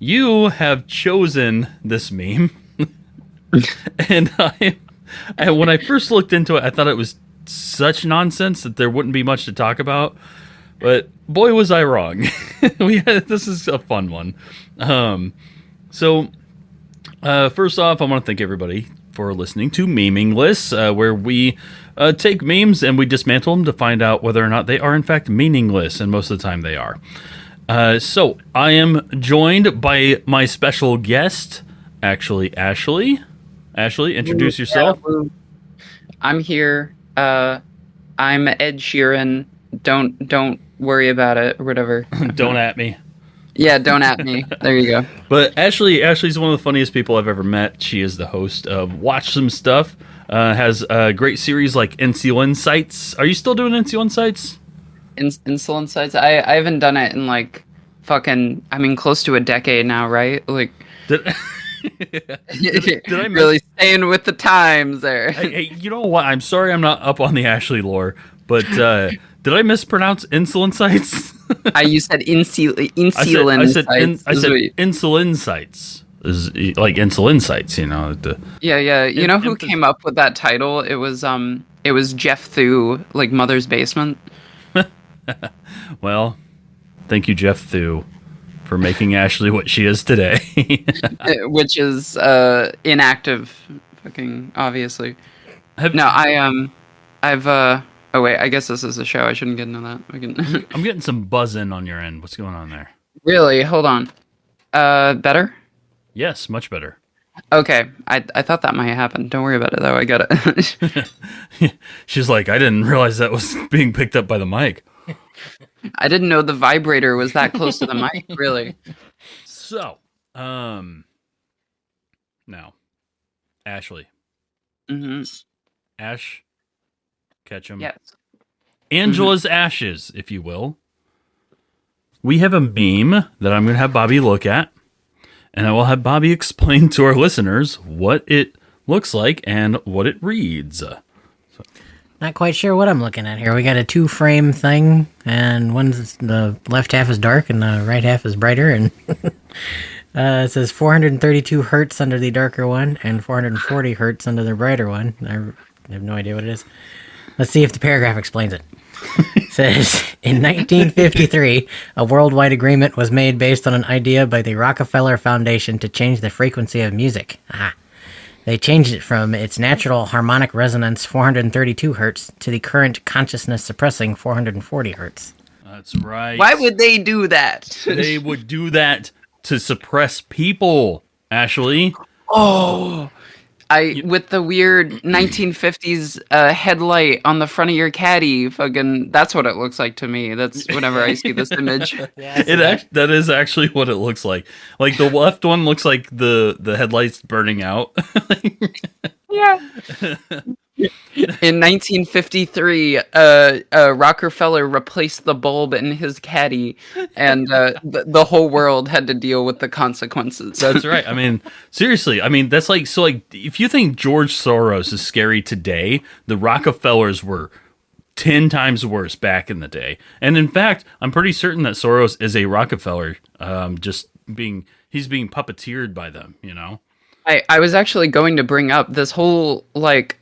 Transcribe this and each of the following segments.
you have chosen this meme, and when I first looked into it, I thought it was such nonsense that there wouldn't be much to talk about. But boy, was I wrong. This is a fun one. So first off, I want to thank everybody for listening to Meaningless, where we take memes and we dismantle them to find out whether or not they are in fact meaningless, and most of the time they are. So I am joined by my special guest, actually, Ashley. Ashley, introduce yourself. I'm here. I'm Ed Sheeran. Don't worry about it or whatever. Don't at me. Yeah, don't at me. There you go. But Ashley's one of the funniest people I've ever met. She is the host of Watch Some Stuff. Has a great series like Insulin Sites. Are you still doing Insulin Sites? Insulin Sites? I haven't done it in like fucking, close to a decade now, right? Like... Did I really staying with the times there? Hey, you know what? I'm sorry I'm not up on the Ashley lore, but did I mispronounce Insulin Sites? You said insulin sites. I said insulin sites. Is like insulin sites, you know. Yeah. You know who came up with that title? It was Jeff Thu, like Mother's Basement. Well, thank you, Jeff Thu, for making Ashley what she is today. Which is inactive, fucking obviously. Oh wait, I guess this is a show. I shouldn't get into that. I'm getting some buzzing on your end. What's going on there? Really? Hold on. Better? Yes, much better. Okay, I thought that might happen. Don't worry about it though. I got it. She's like, I didn't realize that was being picked up by the mic. I didn't know the vibrator was that close to the mic, really. So, now, Ashley. Mm-hmm. Ash Ketchum. Yes. Angela's Ashes, if you will. We have a meme that I'm going to have Bobby look at, and I will have Bobby explain to our listeners what it looks like and what it reads. Not quite sure what I'm looking at here. We got a 2-frame thing, and the left half is dark and the right half is brighter, and it says 432 hertz under the darker one and 440 hertz under the brighter one. I have no idea what it is. Let's see if the paragraph explains it. It says, in 1953, a worldwide agreement was made based on an idea by the Rockefeller Foundation to change the frequency of music. Aha. They changed it from its natural harmonic resonance 432 hertz to the current consciousness suppressing 440 hertz. That's right. Why would they do that? They would do that to suppress people, Ashley. Oh, with the weird 1950s headlight on the front of your caddy, fucking, that's what it looks like to me. That's whenever I see this image. That is actually what it looks like. Like the left one looks like the headlights burning out. Yeah. In 1953, Rockefeller replaced the bulb in his caddy, and the whole world had to deal with the consequences. That's right. I mean, seriously. I mean, that's like, so like, if you think George Soros is scary today, the Rockefellers were 10 times worse back in the day. And in fact, I'm pretty certain that Soros is a Rockefeller, he's being puppeteered by them, you know? I was actually going to bring up this whole, like,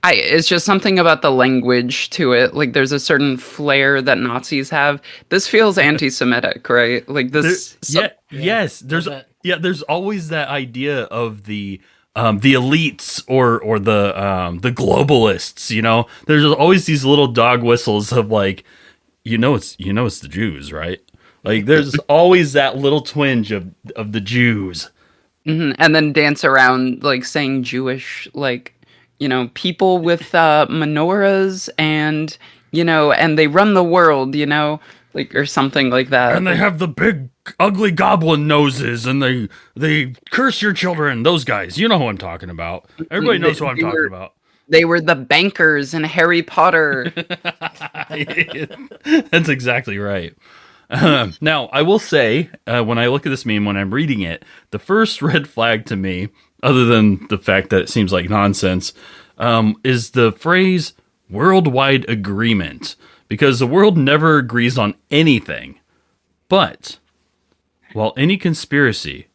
it's just something about the language to it. Like, there's a certain flair that Nazis have. This feels anti-Semitic, right? Like this. Yes. There's always that idea of the elites or the globalists. You know, there's always these little dog whistles of like, it's the Jews, right? Like, there's always that little twinge of the Jews. Mm-hmm. And then dance around like saying Jewish, like, people with menorahs and, and they run the world, like, or something like that. And they have the big, ugly goblin noses, and they curse your children. Those guys, you know who I'm talking about. Everybody knows who I'm talking about. They were the bankers in Harry Potter. That's exactly right. Now, I will say, when I look at this meme, when I'm reading it, the first red flag to me, other than the fact that it seems like nonsense, is the phrase worldwide agreement. Because the world never agrees on anything. But While any conspiracy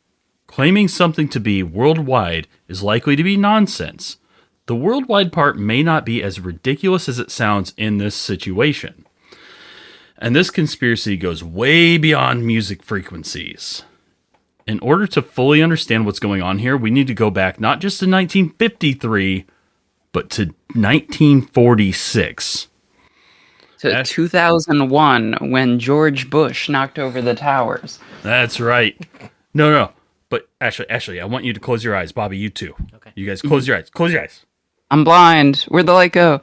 claiming something to be worldwide is likely to be nonsense, the worldwide part may not be as ridiculous as it sounds in this situation. And this conspiracy goes way beyond music frequencies. In order to fully understand what's going on here, we need to go back not just to 1953, but to 1946. To 2001, when George Bush knocked over the towers. That's right. No. But Ashley, I want you to close your eyes. Bobby, you too. Okay. You guys, close your eyes. Close your eyes. I'm blind. Where'd the light go?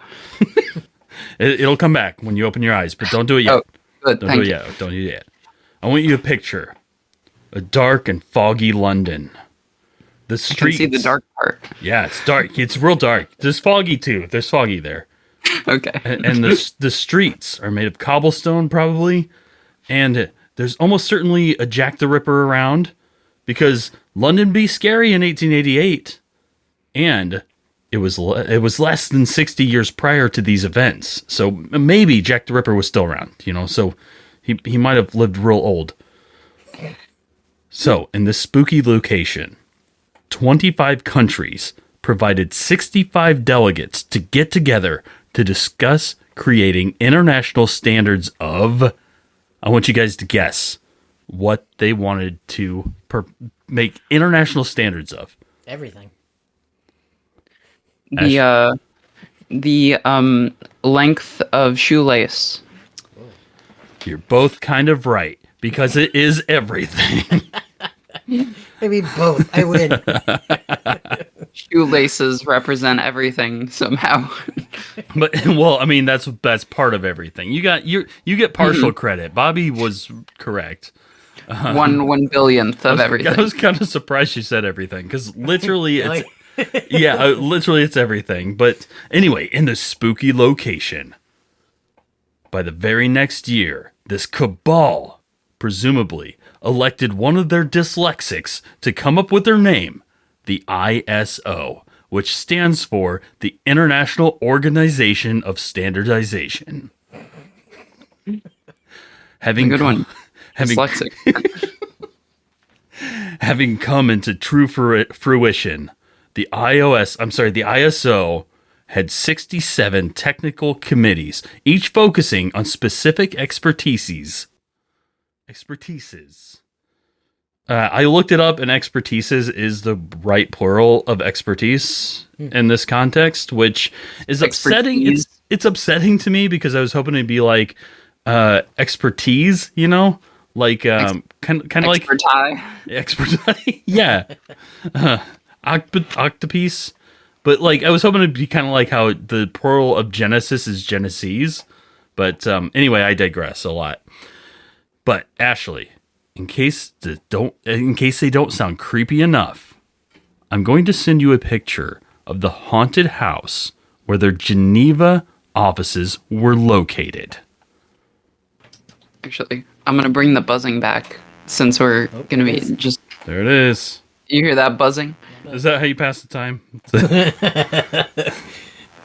It'll come back when you open your eyes, but don't do it yet. Oh, good. Don't do it yet. Don't do it yet. I want you to picture a dark and foggy London. The streets. I can see the dark part. Yeah, it's dark. It's real dark. There's foggy too. There's foggy there. Okay. And the streets are made of cobblestone, probably. And there's almost certainly a Jack the Ripper around, because London be scary in 1888, and it was less than 60 years prior to these events. So maybe Jack the Ripper was still around, so he might have lived real old. So in this spooky location, 25 countries provided 65 delegates to get together to discuss creating international standards of, I want you guys to guess what they wanted to make international standards of. Everything. The length of shoelace. You're both kind of right, because it is everything. Maybe both. I win. Shoelaces represent everything somehow. But well, I mean that's part of everything. You get partial credit. Bobby was correct. 1/1000th of everything. I was kind of surprised you said everything, because literally it's literally it's everything. But anyway, in this spooky location, by the very next year, this cabal presumably elected one of their dyslexics to come up with their name, the ISO, which stands for the International Organization of Standardization. Having a good one. Dyslexic. Having come into true fruition, the ISO had 67 technical committees, each focusing on specific expertises. I looked it up, and expertises is the right plural of expertise in this context, which is upsetting. It's upsetting to me, because I was hoping it'd be like expertise, like kind of like expertise. Yeah, octopiece. But like I was hoping it'd be kind of like how the plural of Genesis is Genesis. But anyway, I digress a lot. But Ashley, in case they don't sound creepy enough, I'm going to send you a picture of the haunted house where their Geneva offices were located. Actually, I'm going to bring the buzzing back, since we're going to be just... There it is. You hear that buzzing? Is that how you pass the time?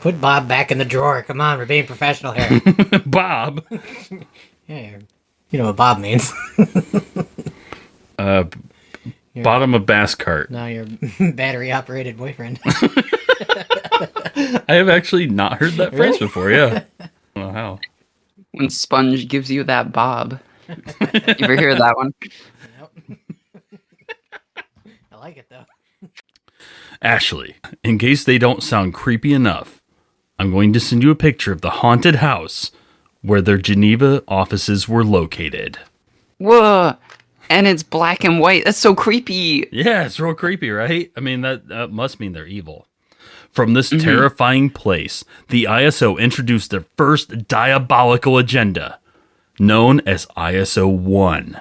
Put Bob back in the drawer. Come on, we're being professional here. Bob? Yeah, you know what Bob means. Bottom of bass cart. No, your battery-operated boyfriend. I have actually not heard that phrase before, yeah. I don't know how. When Sponge gives you that bob. You ever hear that one? Nope. I like it, though. Ashley, in case they don't sound creepy enough, I'm going to send you a picture of the haunted house where their Geneva offices were located. Whoa! And it's black and white. That's so creepy. Yeah, it's real creepy, right? I mean, that must mean they're evil. From this terrifying place, the ISO introduced their first diabolical agenda, known as ISO 1.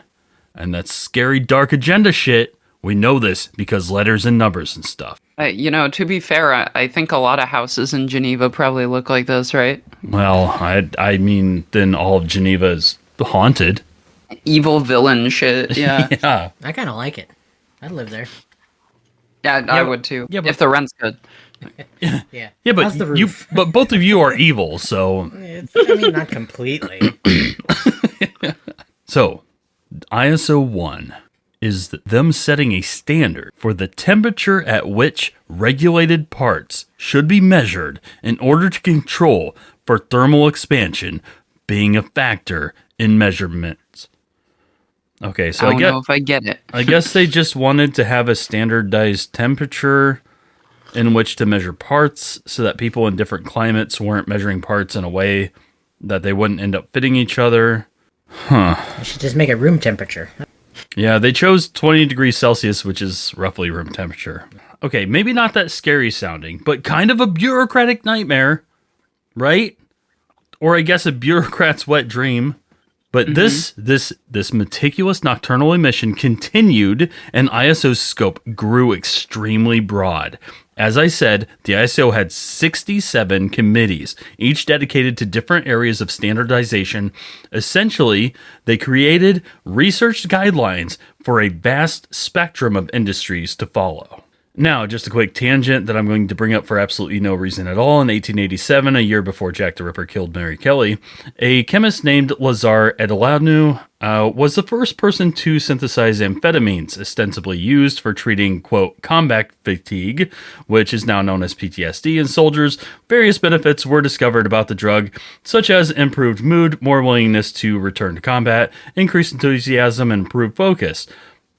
And that's scary, dark agenda shit. We know this because letters and numbers and stuff. To be fair, I think a lot of houses in Geneva probably look like this, right? Well, I mean, then all of Geneva is haunted. Evil villain shit, yeah. Yeah. I kind of like it. I'd live there. Yeah, I would too. Yeah, if the rent's good. Yeah. Yeah, but but both of you are evil, so not completely. So, ISO 1 is them setting a standard for the temperature at which regulated parts should be measured in order to control for thermal expansion being a factor in measurements. Okay, so I don't know if I get it. I guess they just wanted to have a standardized temperature in which to measure parts so that people in different climates weren't measuring parts in a way that they wouldn't end up fitting each other. You should just make it room temperature. Yeah, they chose 20 degrees Celsius, which is roughly room temperature. Okay, maybe not that scary sounding, but kind of a bureaucratic nightmare, right? Or I guess a bureaucrat's wet dream. But this meticulous nocturnal emission continued, and ISO's scope grew extremely broad. As I said, the ISO had 67 committees, each dedicated to different areas of standardization. Essentially, they created research guidelines for a vast spectrum of industries to follow. Now, just a quick tangent that I'm going to bring up for absolutely no reason at all. In 1887, a year before Jack the Ripper killed Mary Kelly, a chemist named Lazar Edelanu was the first person to synthesize amphetamines, ostensibly used for treating, quote, combat fatigue, which is now known as PTSD in soldiers. Various benefits were discovered about the drug, such as improved mood, more willingness to return to combat, increased enthusiasm, and improved focus.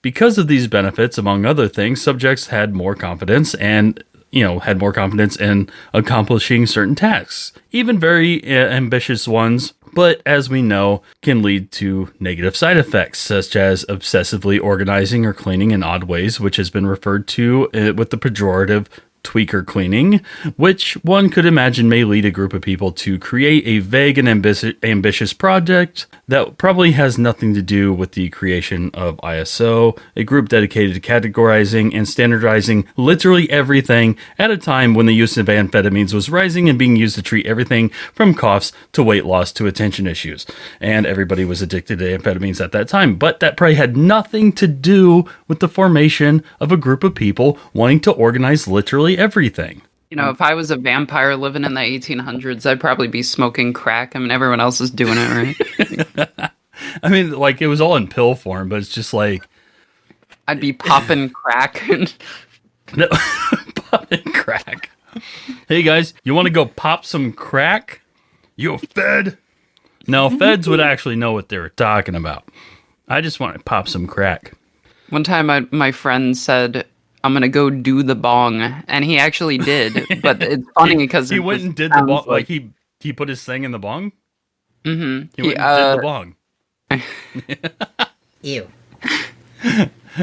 Because of these benefits, among other things, subjects had more confidence and, had more confidence in accomplishing certain tasks, even very ambitious ones, but as we know, can lead to negative side effects, such as obsessively organizing or cleaning in odd ways, which has been referred to with the pejorative tweaker cleaning, which one could imagine may lead a group of people to create a vague and ambitious project that probably has nothing to do with the creation of ISO, a group dedicated to categorizing and standardizing literally everything at a time when the use of amphetamines was rising and being used to treat everything from coughs to weight loss to attention issues. And everybody was addicted to amphetamines at that time, but that probably had nothing to do with the formation of a group of people wanting to organize literally everything. If I was a vampire living in the 1800s, I'd probably be smoking crack. I mean, everyone else is doing it, right? I mean, like, it was all in pill form, but it's just like... I'd be popping crack. No, popping crack. Hey, guys, you want to go pop some crack? You a fed? No, feds would actually know what they were talking about. I just want to pop some crack. One time, my friend said, I'm going to go do the bong. And he actually did. But it's funny because... He went and did the bong. Like, he put his thing in the bong? Mm-hmm. He went and did the bong. Ew.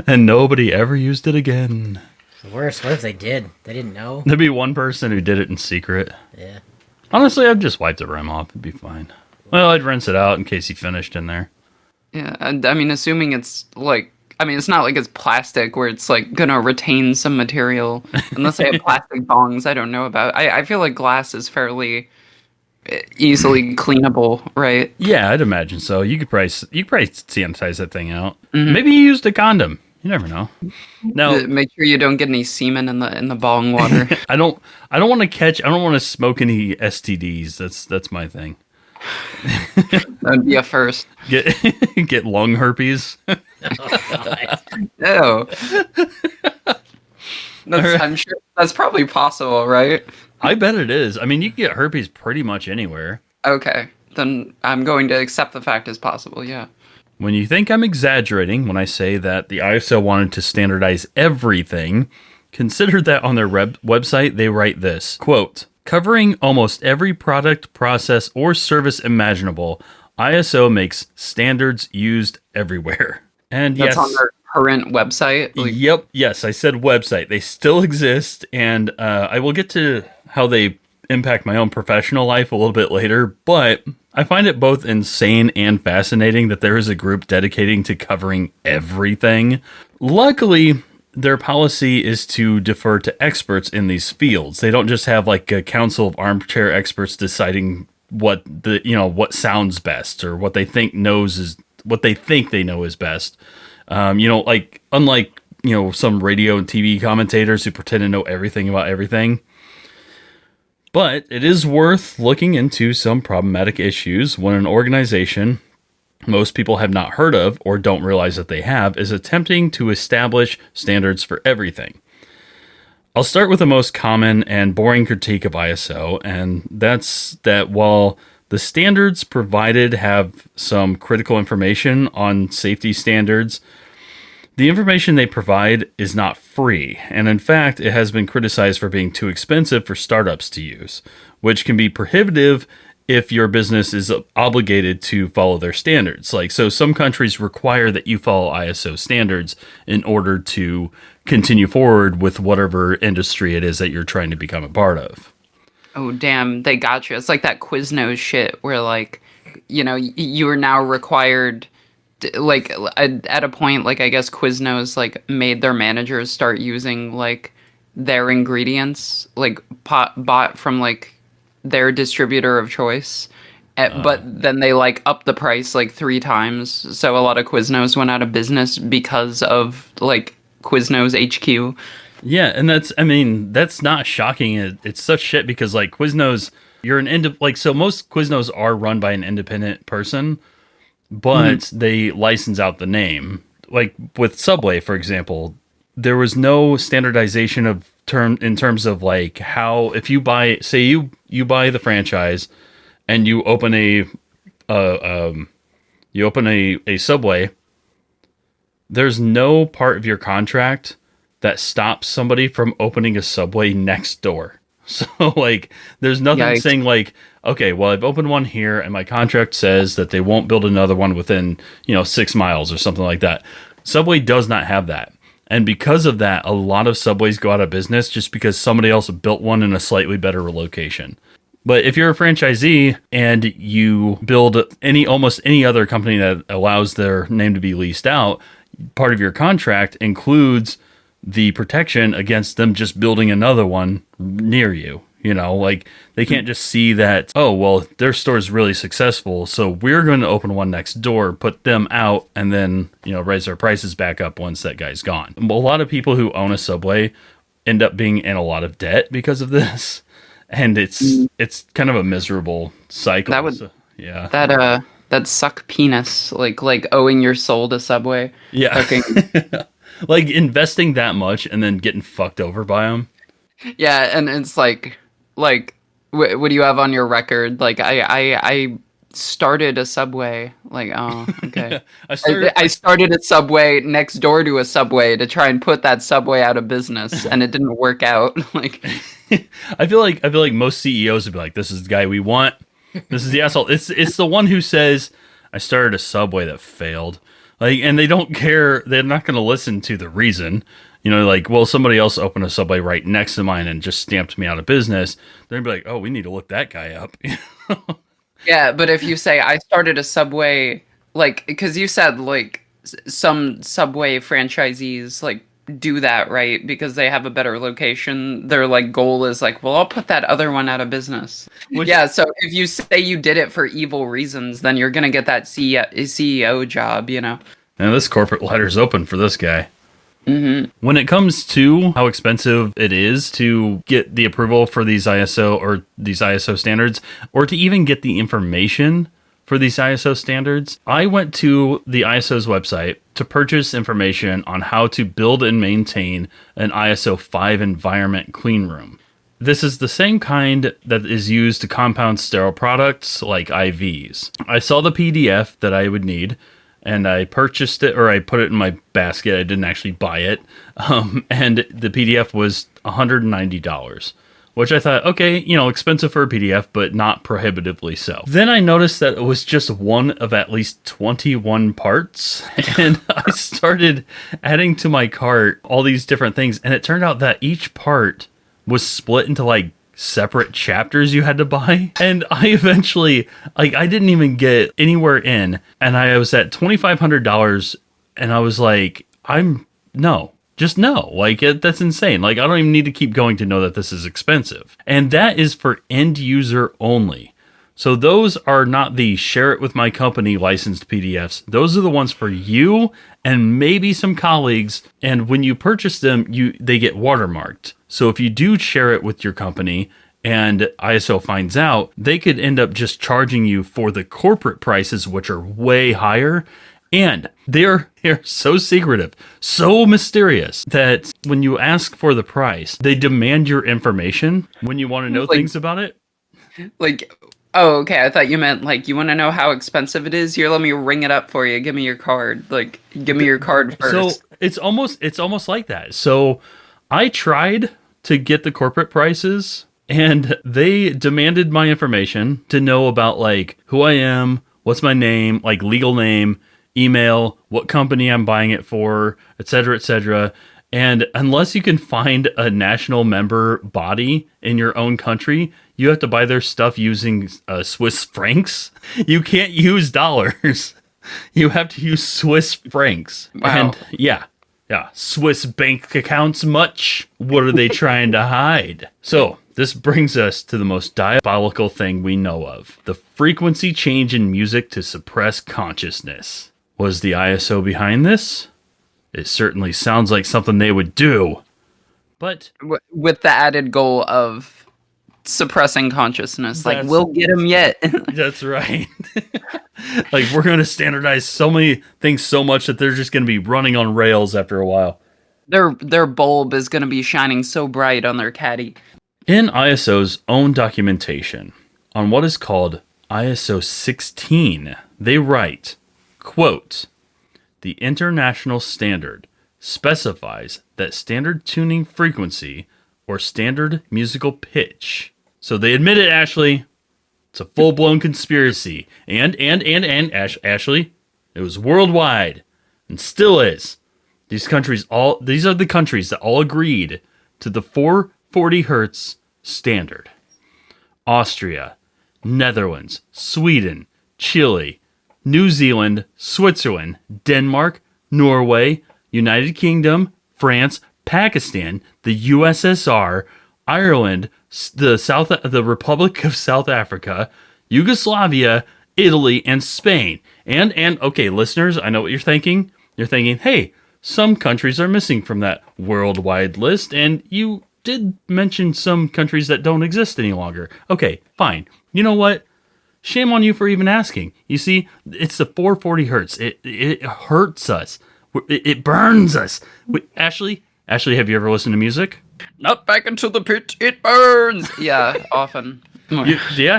And nobody ever used it again. The worst. What if they did? They didn't know? There'd be one person who did it in secret. Yeah. Honestly, I'd just wipe the rim off. It'd be fine. Well, I'd rinse it out in case he finished in there. Yeah, and I mean, assuming it's like... I mean, it's not like it's plastic where it's like gonna retain some material. Unless they have plastic bongs, I don't know about. I feel like glass is fairly easily cleanable, right? Yeah, I'd imagine so. You could probably sanitize that thing out. Mm-hmm. Maybe you used a condom. You never know. Now, make sure you don't get any semen in the bong water. I don't want to smoke any STDs. That's my thing. That'd be a first. Get lung herpes. Ew. I'm sure that's probably possible, right? I bet it is. I mean, you can get herpes pretty much anywhere. Okay, then I'm going to accept the fact as possible, yeah. When you think I'm exaggerating when I say that the ISO wanted to standardize everything, consider that on their website they write this, quote, covering almost every product, process, or service imaginable, ISO makes standards used everywhere. And that's on their current website? Yep. Yes, I said website. They still exist, and I will get to how they impact my own professional life a little bit later, but I find it both insane and fascinating that there is a group dedicating to covering everything. Luckily, their policy is to defer to experts in these fields. They don't just have like a council of armchair experts deciding what sounds best or what they think they know is best. Unlike some radio and TV commentators who pretend to know everything about everything. But it is worth looking into some problematic issues when an organization most people have not heard of or don't realize that they have, is attempting to establish standards for everything. I'll start with the most common and boring critique of ISO, and that's that while the standards provided have some critical information on safety standards, the information they provide is not free, and in fact, it has been criticized for being too expensive for startups to use, which can be prohibitive if your business is obligated to follow their standards. So some countries require that you follow ISO standards in order to continue forward with whatever industry it is that you're trying to become a part of. Oh, damn, they got you. It's like that Quiznos shit where, like, you know, you are now required, like, at a point, like, I guess Quiznos, like, made their managers start using, like, their ingredients, like, bought from, like, their distributor of choice, but then they like upped the price like 3 times. So a lot of Quiznos went out of business because of like Quiznos HQ. Yeah, and that's not shocking. It's such shit because like Quiznos, you're so most Quiznos are run by an independent person, but they license out the name. Like with Subway, for example, there was no standardization of in terms of like how if you buy, say you buy the franchise and you open a Subway, there's no part of your contract that stops somebody from opening a Subway next door. So like there's nothing saying like, okay, well I've opened one here and my contract says that they won't build another one within 6 miles or something like that. Subway does not have that. And because of that, a lot of Subways go out of business just because somebody else built one in a slightly better location. But if you're a franchisee and you build almost any other company that allows their name to be leased out, part of your contract includes the protection against them just building another one near you. Like they can't just see that, oh, well, their store is really successful, so we're going to open one next door, put them out, and then, raise our prices back up once that guy's gone. A lot of people who own a Subway end up being in a lot of debt because of this, and it's kind of a miserable cycle. That'd suck penis, like owing your soul to Subway. Yeah. Like investing that much and then getting fucked over by them. Yeah, and it's like what do you have on your record? Like I started a Subway. Like, oh, okay. I started a Subway next door to a Subway to try and put that Subway out of business, and it didn't work out. Like, I feel like most CEOs would be like, "This is the guy we want. This is the asshole." It's the one who says, "I started a Subway that failed." Like, and they don't care. They're not going to listen to the reason. Like, well, somebody else opened a Subway right next to mine and just stamped me out of business. They're going to be like, oh, we need to look that guy up. Yeah, but if you say, I started a Subway, like, because you said, like, some Subway franchisees, like, do that, right? Because they have a better location. Their, like, goal is, like, well, I'll put that other one out of business. So if you say you did it for evil reasons, then you're going to get that CEO job, And this corporate letter's open for this guy. Mm-hmm. When it comes to how expensive it is to get the approval for these ISO standards, or to even get the information for these ISO standards, I went to the ISO's website to purchase information on how to build and maintain an ISO 5 environment clean room. This is the same kind that is used to compound sterile products like IVs. I saw the PDF that I would need, and I purchased it, or I put it in my basket. I didn't actually buy it. And the PDF was $190, which I thought, okay, expensive for a PDF, but not prohibitively so. Then I noticed that it was just one of at least 21 parts, and I started adding to my cart all these different things, and it turned out that each part was split into like separate chapters you had to buy. And I eventually, I didn't even get anywhere in, and I was at $2,500, and I was like, just no. Like, that's insane. Like, I don't even need to keep going to know that this is expensive. And that is for end user only. So those are not the share it with my company licensed PDFs. Those are the ones for you and maybe some colleagues. And when you purchase them, they get watermarked. So if you do share it with your company and ISO finds out, they could end up just charging you for the corporate prices, which are way higher. And they're so secretive, so mysterious that when you ask for the price, they demand your information when you want to know things about it. Like, oh, okay. I thought you meant like, you want to know how expensive it is? Here, let me ring it up for you. Give me your card. Like, give me your card first. So it's almost like that. So I tried to get the corporate prices, and they demanded my information to know about like who I am, what's my name, like legal name, email, what company I'm buying it for, etc., etc. And unless you can find a national member body in your own country, you have to buy their stuff using Swiss francs. You can't use dollars. You have to use Swiss francs. Wow. And yeah. Swiss bank accounts much? What are they trying to hide? So this brings us to the most diabolical thing we know of. The frequency change in music to suppress consciousness. Was the ISO behind this? It certainly sounds like something they would do. But with the added goal of suppressing consciousness. Like, we'll get him yet. That's right. Like, we're going to standardize so many things so much that they're just going to be running on rails after a while. Their bulb is going to be shining so bright on their caddy. In ISO's own documentation on what is called ISO 16, they write, quote, "The international standard specifies that standard tuning frequency or standard musical pitch." So they admit it, Ashley. It's a full-blown conspiracy. And Ashley, it was worldwide and still is. These are the countries that all agreed to the 440 hertz standard. Austria, Netherlands, Sweden, Chile, New Zealand, Switzerland, Denmark, Norway, United Kingdom, France, Pakistan, the USSR, Ireland, the Republic of South Africa, Yugoslavia, Italy, and Spain. And okay, listeners, I know what you're thinking. You're thinking, hey, some countries are missing from that worldwide list, and you did mention some countries that don't exist any longer. Okay, fine. You know what? Shame on you for even asking. You see, it's the 440 hertz. It hurts us. It burns us. Ashley, have you ever listened to music? Not back into the pit, it burns. Yeah, often.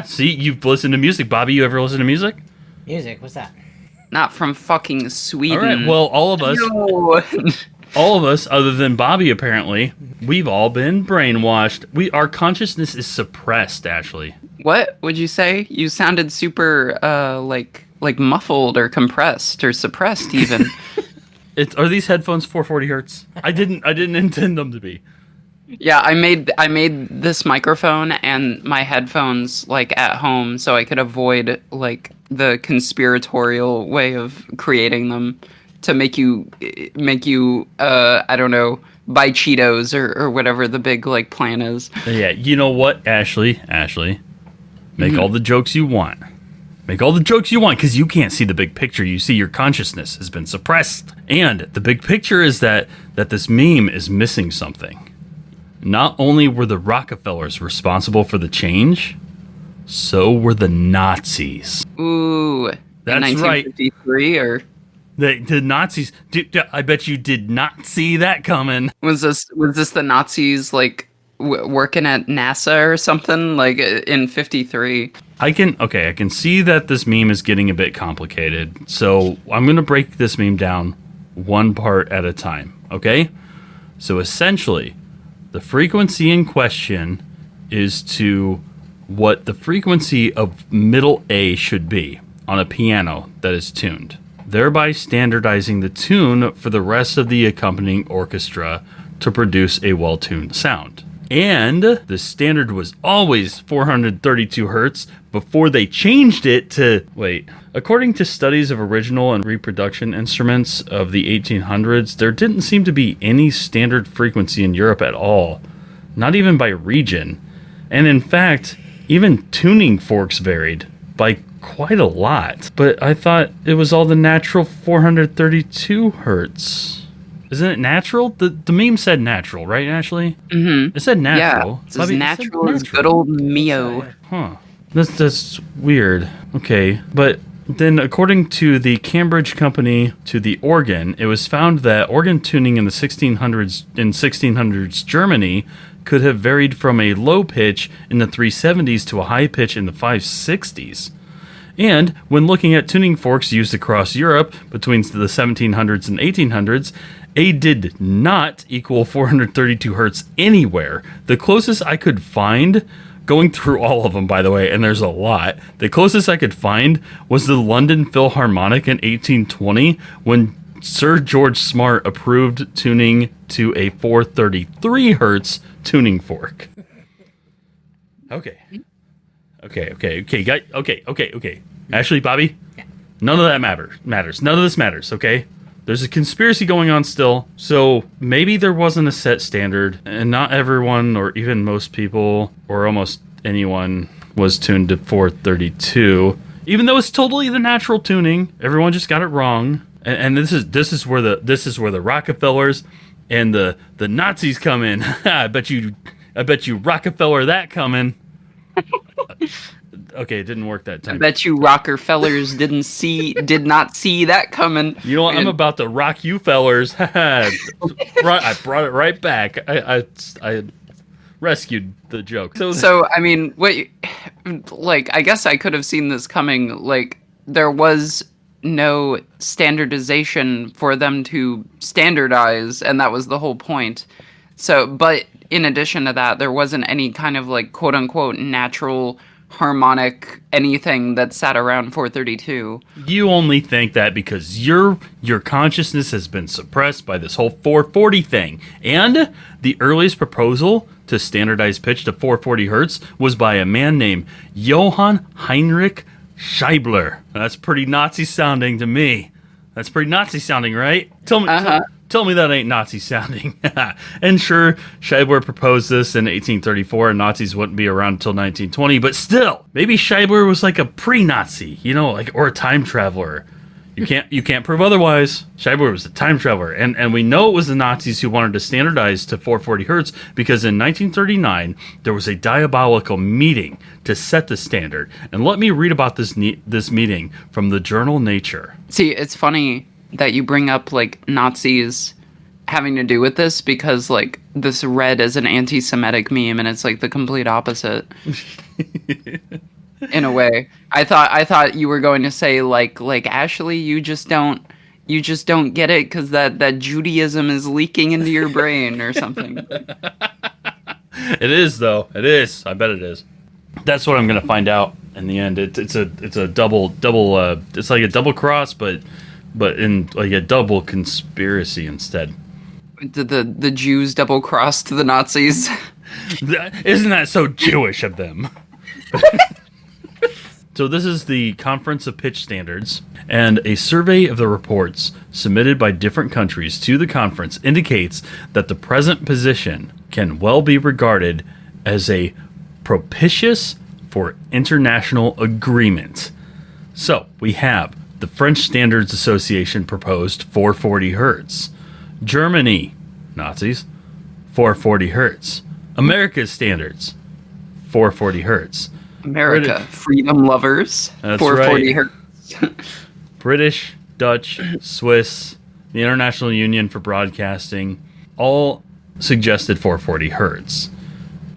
See, you've listened to music. Bobby, you ever listen to music? Music? What's that? Not from fucking Sweden. All right, well, all of us, No. all of us, other than Bobby, apparently, we've all been brainwashed. Our consciousness is suppressed, Ashley. What would you say? You sounded super, like muffled or compressed or suppressed, even. Are these headphones 440 hertz? I didn't intend them to be. Yeah, I made this microphone and my headphones like at home so I could avoid like the conspiratorial way of creating them to make you I don't know, buy Cheetos or whatever the big like plan is. Yeah, you know what, Ashley, make all the jokes you want. Make all the jokes you want, because you can't see the big picture. You see, your consciousness has been suppressed. And the big picture is that this meme is missing something. Not only were the Rockefellers responsible for the change, so were the Nazis. Ooh, that's in 1953, right. Or the Nazis. I bet you did not see that coming. Was this the Nazis like working at NASA or something like in 53? I can see that this meme is getting a bit complicated. So I'm going to break this meme down one part at a time, okay? So essentially, the frequency in question is to what the frequency of middle A should be on a piano that is tuned, thereby standardizing the tune for the rest of the accompanying orchestra to produce a well-tuned sound. And the standard was always 432 hertz before they changed it to... According to studies of original and reproduction instruments of the 1800s, there didn't seem to be any standard frequency in Europe at all, not even by region. And in fact, even tuning forks varied by quite a lot. But I thought it was all the natural 432 hertz. Isn't it natural? The meme said natural, right, Ashley? Mm-hmm. It said natural. Yeah, it's as natural as good old Mio. Huh. That's weird. Okay, but then according to the Cambridge Company to the organ, it was found that organ tuning in the 1600s Germany could have varied from a low pitch in the 370s to a high pitch in the 560s. And when looking at tuning forks used across Europe between the 1700s and 1800s, A did not equal 432 hertz anywhere. The closest I could find, going through all of them, by the way, and there's a lot, the closest I could find was the London Philharmonic in 1820 when Sir George Smart approved tuning to a 433 hertz tuning fork. Okay. Ashley, Bobby, none of that matters. None of this matters, okay? There's a conspiracy going on still, so maybe there wasn't a set standard, and not everyone, or even most people, or almost anyone, was tuned to 432. Even though it's totally the natural tuning, everyone just got it wrong. And this is where the Rockefellers and the Nazis come in. I bet you Rockefeller that coming. Okay, it didn't work that time. I bet you Rockefellers did not see that coming. You know what? I'm about to rock you fellers. I brought it right back. I rescued the joke. So I mean, I guess I could have seen this coming. Like, there was no standardization for them to standardize, and that was the whole point. So, but in addition to that, there wasn't any kind of like quote unquote natural harmonic anything that sat around 432. You only think that because your consciousness has been suppressed by this whole 440 thing. And the earliest proposal to standardize pitch to 440 hertz was by a man named Johann Heinrich Scheibler. That's pretty Nazi sounding to me. That's pretty Nazi sounding, right? Tell me that ain't Nazi sounding. And sure, Scheibler proposed this in 1834, and Nazis wouldn't be around until 1920. But still, maybe Scheibler was like a pre-Nazi, or a time traveler. You can't prove otherwise. Scheibler was a time traveler, and we know it was the Nazis who wanted to standardize to 440 hertz because in 1939 there was a diabolical meeting to set the standard. And let me read about this meeting from the journal Nature. See, it's funny that you bring up like Nazis having to do with this because like this read as an anti-Semitic meme and it's like the complete opposite. In a way. I thought you were going to say like Ashley, you just don't get it because that Judaism is leaking into your brain or something. It is though. It is. I bet it is. That's what I'm gonna find out in the end. It's a double it's like a double cross, but in like a double conspiracy instead. The Jews double crossed the Nazis. Isn't that so Jewish of them? So this is the Conference of Pitch Standards, and a survey of the reports submitted by different countries to the conference indicates that the present position can well be regarded as a propitious for international agreement. So we have the French Standards Association proposed 440 hertz. Germany, Nazis, 440 hertz. America's standards, 440 hertz. America, freedom lovers, that's 440 right. hertz. British, Dutch, Swiss, the International Union for Broadcasting, all suggested 440 hertz.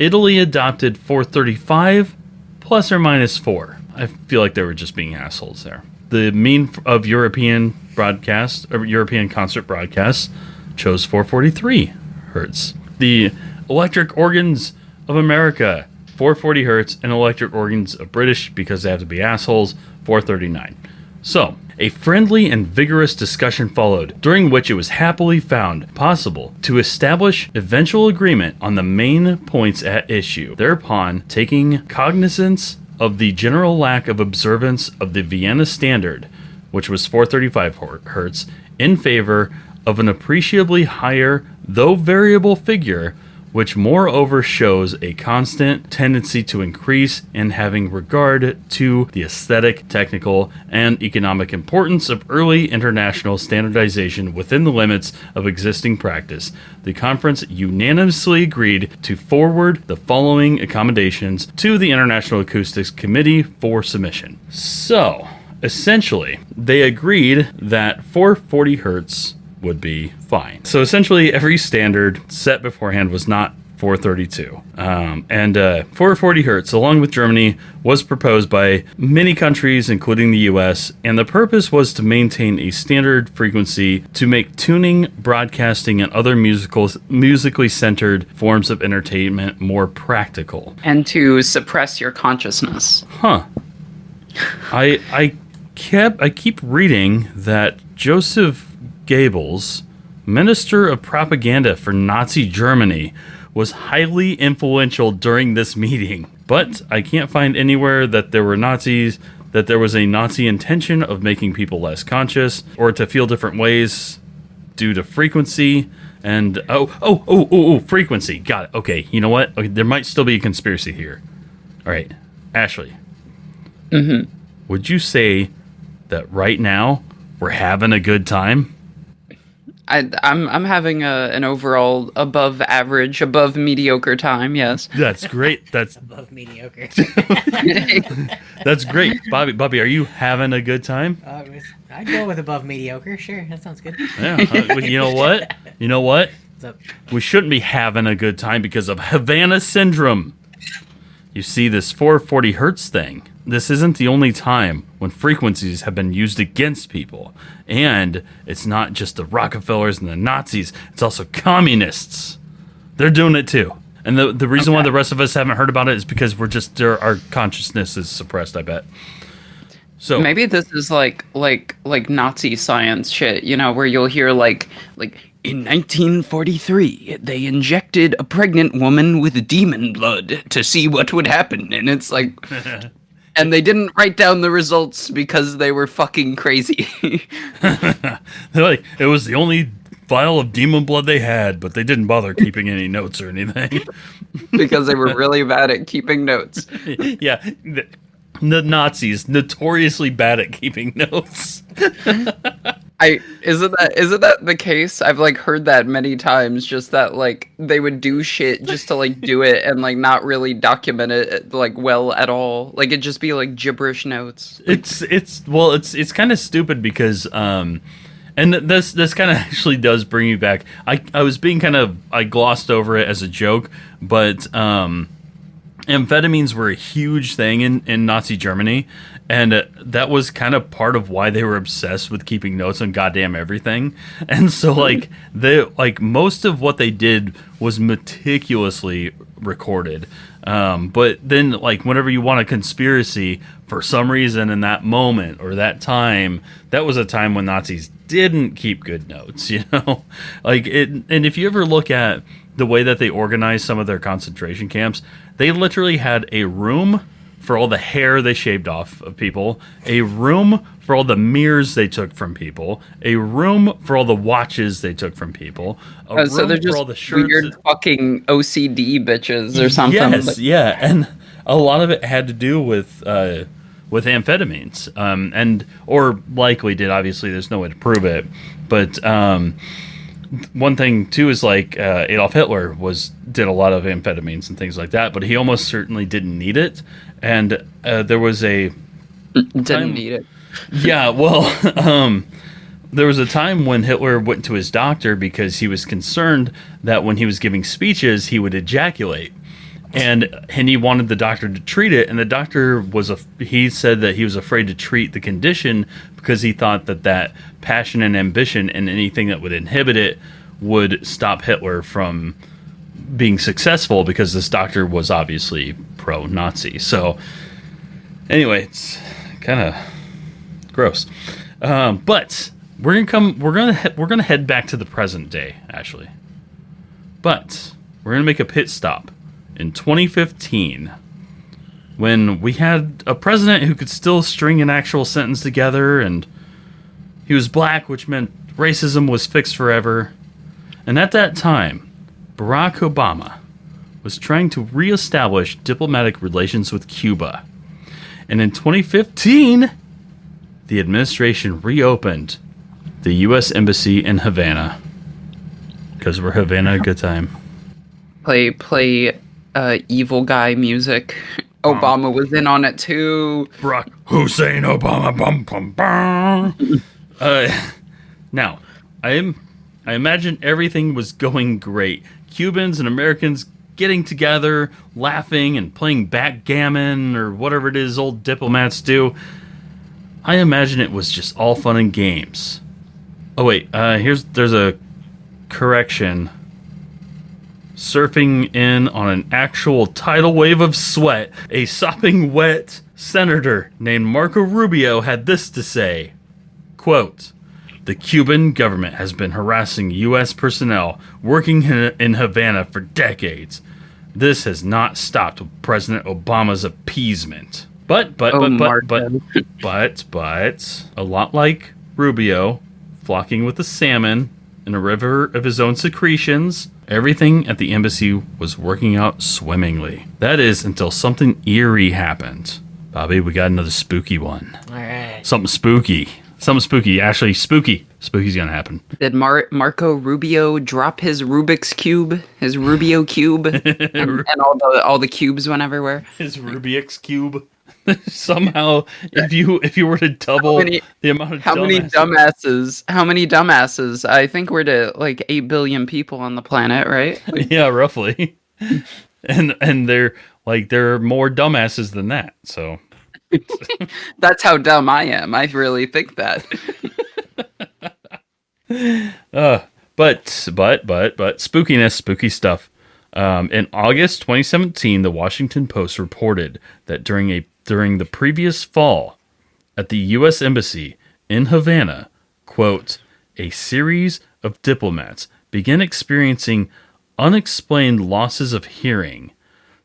Italy adopted 435 plus or minus 4. I feel like they were just being assholes there. The mean of European broadcast, or European concert broadcasts, chose 443 hertz. The Electric Organs of America, 440 hertz, and Electric Organs of British, because they have to be assholes, 439. So, a friendly and vigorous discussion followed, during which it was happily found possible to establish eventual agreement on the main points at issue, thereupon taking cognizance of the general lack of observance of the Vienna standard, which was 435 hertz, in favor of an appreciably higher, though variable figure, which moreover shows a constant tendency to increase in having regard to the aesthetic, technical, and economic importance of early international standardization within the limits of existing practice. The conference unanimously agreed to forward the following accommodations to the International Acoustics Committee for submission. So, essentially, they agreed that 440 hertz would be fine. So essentially, every standard set beforehand was not 432. 440 hertz, along with Germany, was proposed by many countries, including the US, and the purpose was to maintain a standard frequency to make tuning, broadcasting, and other musically centered forms of entertainment more practical. And to suppress your consciousness. Huh. I keep reading that Joseph Goebbels, Minister of Propaganda for Nazi Germany, was highly influential during this meeting. But I can't find anywhere that there were Nazis, that there was a Nazi intention of making people less conscious or to feel different ways due to frequency. And frequency. Got it. Okay, you know what? Okay, there might still be a conspiracy here. All right, Ashley. Mm-hmm. Would you say that right now we're having a good time? I'm having an overall above average, above mediocre time. Yes, that's great. That's above mediocre. That's great, Bobby. Are you having a good time? I'd go with above mediocre. Sure, that sounds good. Yeah. You know what? What's up? We shouldn't be having a good time because of Havana syndrome. You see, this 440 hertz thing. This isn't the only time when frequencies have been used against people. And it's not just the Rockefellers and the Nazis, it's also communists. They're doing it too. And the reason why the rest of us haven't heard about it is because our consciousness is suppressed, I bet. So maybe this is like Nazi science shit, where you'll hear like in 1943, they injected a pregnant woman with demon blood to see what would happen. And it's like... And they didn't write down the results because they were fucking crazy. They're like, it was the only vial of demon blood they had, but they didn't bother keeping any notes or anything. Because they were really bad at keeping notes. Yeah, the Nazis, notoriously bad at keeping notes. Isn't that the case? I've heard that many times, just that they would do shit just to do it and not really document it well at all. It'd just be gibberish notes. It's kind of stupid because and this kind of actually does bring me back. I was being I glossed over it as a joke, but amphetamines were a huge thing in Nazi Germany. And that was kind of part of why they were obsessed with keeping notes on goddamn everything. And so, most of what they did was meticulously recorded. But then, whenever you want a conspiracy, for some reason in that moment or that time, that was a time when Nazis didn't keep good notes, And if you ever look at the way that they organized some of their concentration camps, they literally had a room for all the hair they shaved off of people, a room for all the mirrors they took from people, a room for all the watches they took from people, a room so they're just for all the shirts. Weird fucking OCD bitches or something. Yes, yeah, and a lot of it had to do with amphetamines, or likely did. Obviously, there's no way to prove it, but one thing too is Adolf Hitler did a lot of amphetamines and things like that, but he almost certainly didn't need it. And there was a didn't need it. Yeah, well, there was a time when Hitler went to his doctor because he was concerned that when he was giving speeches, he would ejaculate. And he wanted the doctor to treat it, and the doctor he said that he was afraid to treat the condition because he thought that passion and ambition and anything that would inhibit it would stop Hitler from being successful, because this doctor was obviously pro-Nazi. So anyway, it's kind of gross. But we're gonna head back to the present day, Ashley. But we're gonna make a pit stop in 2015, when we had a president who could still string an actual sentence together, and he was black, which meant racism was fixed forever. And at that time, Barack Obama was trying to reestablish diplomatic relations with Cuba. And in 2015, the administration reopened the U.S. Embassy in Havana. Because we're Havana a good time. Play evil guy music. Obama was in on it too. Barack Hussein Obama. Bum, bum, bum. Now, I imagine everything was going great. Cubans and Americans getting together, laughing and playing backgammon or whatever it is old diplomats do. I imagine it was just all fun and games. Oh wait, there's a correction. Surfing in on an actual tidal wave of sweat, a sopping wet senator named Marco Rubio had this to say, quote, "The Cuban government has been harassing U.S. personnel working in Havana for decades. This has not stopped President Obama's appeasement." But, a lot like Rubio, flocking with the salmon in a river of his own secretions, everything at the embassy was working out swimmingly. That is, until something eerie happened. Bobby, we got another spooky one. All right. Something spooky. Actually, spooky. Spooky's gonna happen. Did Marco Rubio drop his Rubik's Cube, his Rubio Cube, and all the cubes went everywhere? His Rubik's Cube. Somehow, if you were to double the amount of how many dumbasses? I think we're to like 8 billion people on the planet, right? Yeah, roughly. and there are more dumbasses than that. So that's how dumb I am. I really think that. But spookiness, spooky stuff. In August 2017, the Washington Post reported that during the previous fall at the U.S. Embassy in Havana, quote, "a series of diplomats began experiencing unexplained losses of hearing.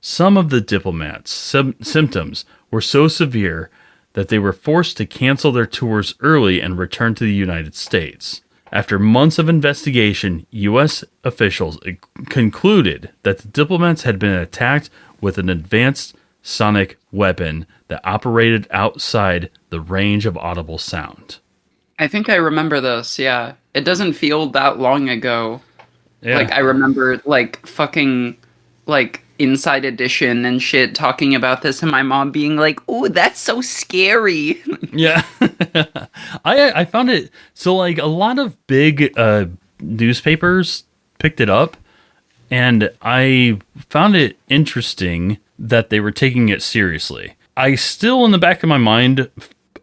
Some of the diplomats' symptoms were so severe that they were forced to cancel their tours early and return to the United States. After months of investigation, U.S. officials concluded that the diplomats had been attacked with an advanced sonic weapon that operated outside the range of audible sound." I think I remember this, yeah. It doesn't feel that long ago. Yeah. Like, I remember, like, fucking, like, Inside Edition and shit talking about this, and my mom being like, "Ooh, that's so scary." Yeah. I found it, so like a lot of big newspapers picked it up, and I found it interesting that they were taking it seriously. I still, in the back of my mind,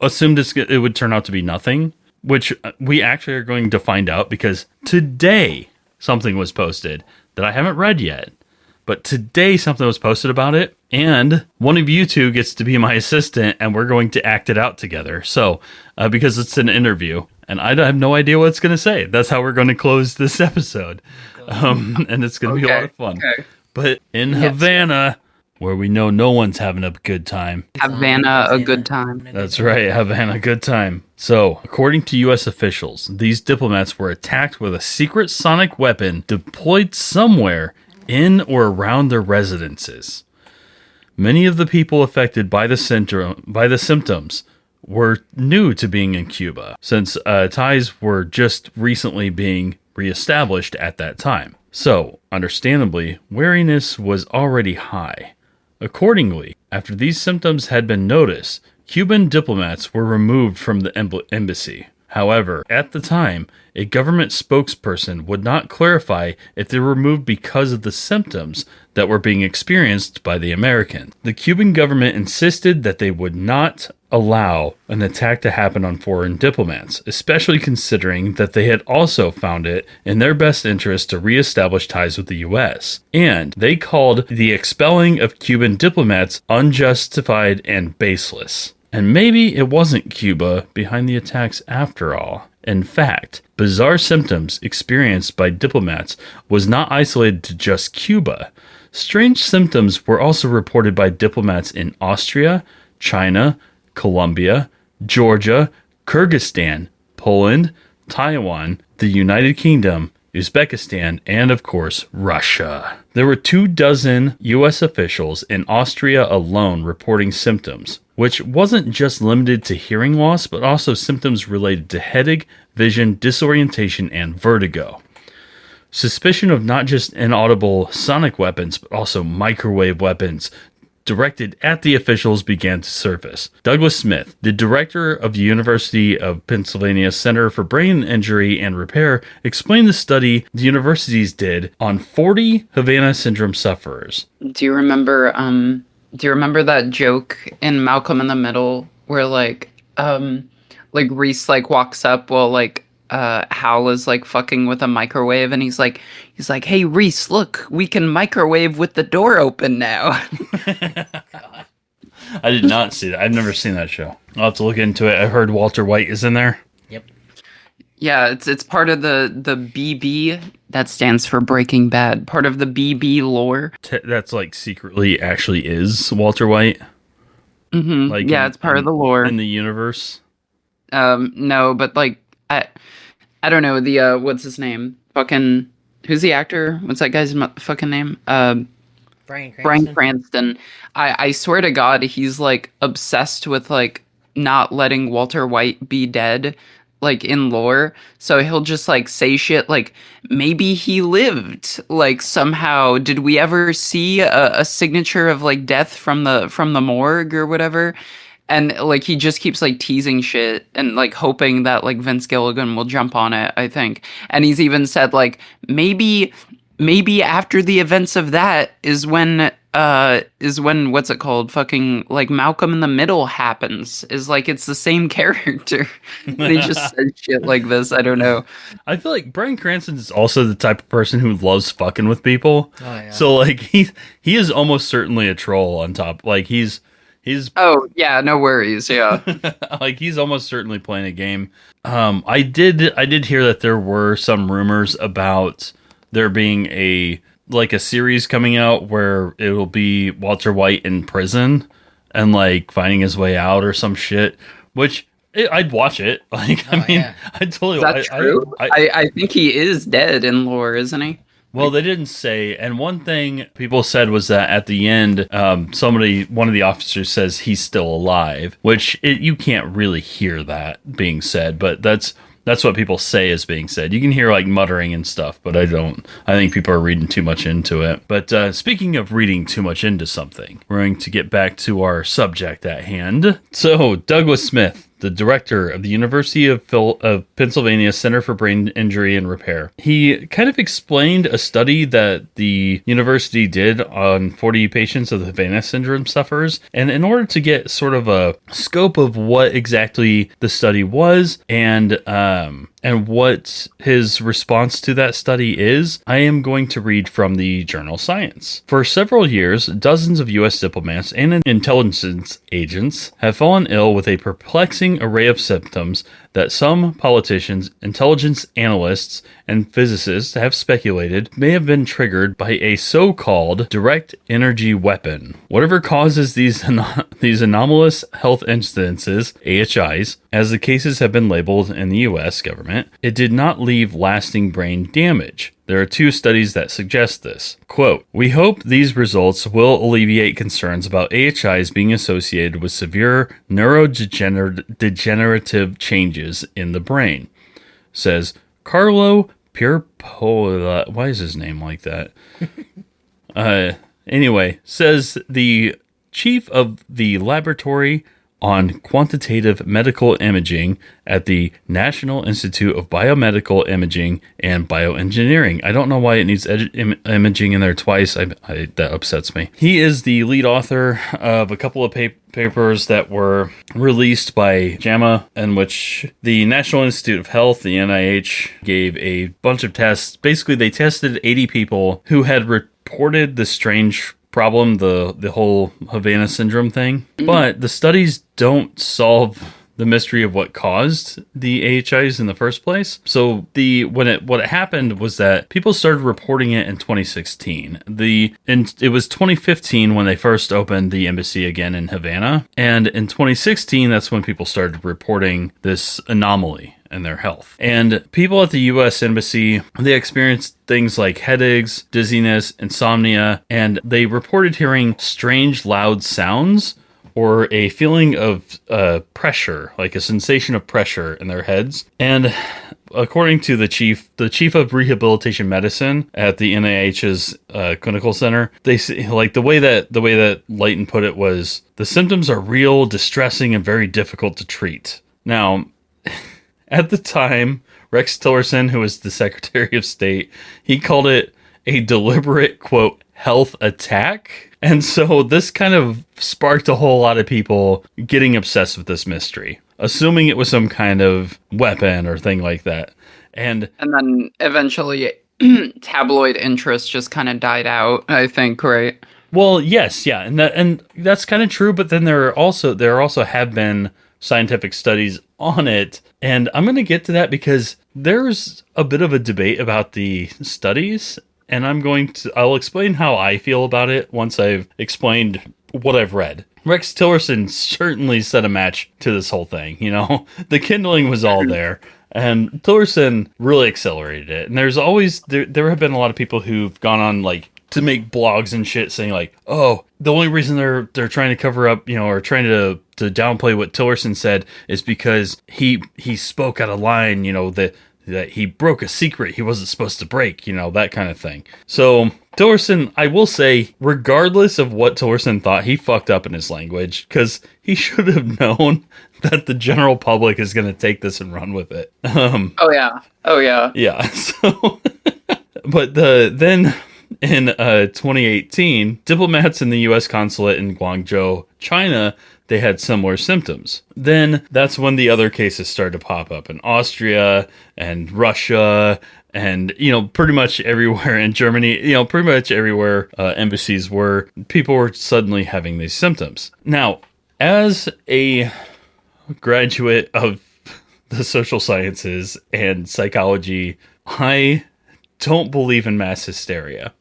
assumed it would turn out to be nothing, which we actually are going to find out, because today something was posted that I haven't read yet. But today something was posted about it, and one of you two gets to be my assistant, and we're going to act it out together. So, because it's an interview, and I have no idea what it's going to say. That's how we're going to close this episode. And it's going to be a lot of fun. Okay. But in Havana, where we know no one's having a good time. Havana, a good time. That's right, Havana, good time. So, according to U.S. officials, these diplomats were attacked with a secret sonic weapon deployed somewhere in or around their residences. Many of the people affected by the symptoms were new to being in Cuba, since ties were just recently being reestablished at that time. So, understandably, wariness was already high. Accordingly, after these symptoms had been noticed, Cuban diplomats were removed from the embassy. However, at the time, a government spokesperson would not clarify if they were removed because of the symptoms that were being experienced by the American. The Cuban government insisted that they would not allow an attack to happen on foreign diplomats, especially considering that they had also found it in their best interest to reestablish ties with the U.S. And they called the expelling of Cuban diplomats unjustified and baseless. And maybe it wasn't Cuba behind the attacks after all. In fact, bizarre symptoms experienced by diplomats was not isolated to just Cuba. Strange symptoms were also reported by diplomats in Austria, China, Colombia, Georgia, Kyrgyzstan, Poland, Taiwan, the United Kingdom, Uzbekistan, and of course, Russia. There were 24 U.S. officials in Austria alone reporting symptoms, which wasn't just limited to hearing loss, but also symptoms related to headache, vision, disorientation, and vertigo. Suspicion of not just inaudible sonic weapons, but also microwave weapons directed at the officials began to surface. Douglas Smith, the director of the University of Pennsylvania Center for Brain Injury and Repair, explained the study the universities did on 40 Havana syndrome sufferers. Do you remember that joke in Malcolm in the Middle where Reese walks up while Hal is fucking with a microwave, and he's like, "Hey Reese, look, we can microwave with the door open now." I did not see that. I've never seen that show. I'll have to look into it. I heard Walter White is in there. Yep. Yeah, it's part of the BB, that stands for Breaking Bad. Part of the BB lore. That's secretly actually is Walter White. Mm-hmm. It's part of the lore in the universe. No, but I don't know, the what's his name? Fucking, who's the actor? What's that guy's fucking name? Bryan Cranston. I swear to God, he's obsessed with not letting Walter White be dead, in lore. So he'll just say shit maybe he lived, somehow. Did we ever see a signature of death from the morgue or whatever? And he just keeps teasing shit and hoping that Vince Gilligan will jump on it, I think. And he's even said maybe after the events of that is when what's it called? Fucking Malcolm in the Middle happens. Is it's the same character. They just said shit like this. I don't know. I feel like Bryan Cranston is also the type of person who loves fucking with people. Oh, yeah. So he is almost certainly a troll on top. He's oh yeah, no worries. Yeah, he's almost certainly playing a game. I did hear that there were some rumors about there being a series coming out where it'll be Walter White in prison and finding his way out or some shit. Which I'd watch it. I totally. Is that true? I think he is dead in lore, isn't he? Well, they didn't say, and one thing people said was that at the end, one of the officers says he's still alive, which you can't really hear that being said, but that's what people say is being said. You can hear muttering and stuff, but I don't. I think people are reading too much into it. But speaking of reading too much into something, we're going to get back to our subject at hand. So, Douglas Smith, the director of the University of Pennsylvania Center for Brain Injury and Repair. He kind of explained a study that the university did on 40 patients of the Havana syndrome sufferers. And in order to get sort of a scope of what exactly the study was and what his response to that study is, I am going to read from the journal Science. For several years, dozens of U.S. diplomats and intelligence agents have fallen ill with a perplexing array of symptoms that some politicians, intelligence analysts, and physicists have speculated may have been triggered by a so-called direct energy weapon. Whatever causes these anomalous health incidences, AHIs, as the cases have been labeled in the U.S. government, it did not leave lasting brain damage. There are 2 studies that suggest this. Quote, "We hope these results will alleviate concerns about AHIs being associated with severe neurodegenerative changes in the brain," says Carlo Pierpola. Why is his name like that? Anyway, says the chief of the laboratory on quantitative medical imaging at the National Institute of Biomedical Imaging and Bioengineering. I don't know why it needs imaging in there twice. That upsets me. He is the lead author of a couple of papers that were released by JAMA, in which the National Institute of Health, the NIH, gave a bunch of tests. Basically, they tested 80 people who had reported the strange problem, the whole Havana syndrome thing. But the studies don't solve the mystery of what caused the AHIs in the first place. So what happened was that people started reporting it in 2016. It was 2015 when they first opened the embassy again in Havana, and in 2016 that's when people started reporting this anomaly. in their health. And people at the U.S. Embassy, they experienced things like headaches, dizziness, insomnia, and they reported hearing strange loud sounds or a feeling of pressure, like a sensation of pressure in their heads. And according to the chief of rehabilitation medicine at the NIH's clinical center, they say, like, the way that Leighton put it was, the symptoms are real, distressing, and very difficult to treat. Now, at the time, Rex Tillerson, who was the Secretary of State, he called it a deliberate, quote, health attack. And so this kind of sparked a whole lot of people getting obsessed with this mystery, assuming it was some kind of weapon or thing like that. And then eventually tabloid interest just kind of died out, I think, right? Well, yes, yeah. And that's kind of true, but then there also have been scientific studies on it. And I'm going to get to that because there's a bit of a debate about the studies. And I'll explain how I feel about it once I've explained what I've read. Rex Tillerson certainly set a match to this whole thing. You know, the kindling was all there, and Tillerson really accelerated it. And there's always, there have been a lot of people who've gone on, like, to make blogs and shit saying, like, oh, the only reason they're trying to cover up, you know, or trying to downplay what Tillerson said is because he spoke out of line, you know, that he broke a secret he wasn't supposed to break, you know, that kind of thing. So Tillerson, I will say, regardless of what Tillerson thought, he fucked up in his language, because he should have known that the general public is going to take this and run with it. Oh yeah. Yeah. So, but then in 2018, diplomats in the U.S. consulate in Guangzhou, China, they had similar symptoms. Then that's when the other cases started to pop up in Austria and Russia and, you know, pretty much everywhere in Germany, you know, pretty much everywhere embassies were, people were suddenly having these symptoms. Now, as a graduate of the social sciences and psychology, I don't believe in mass hysteria.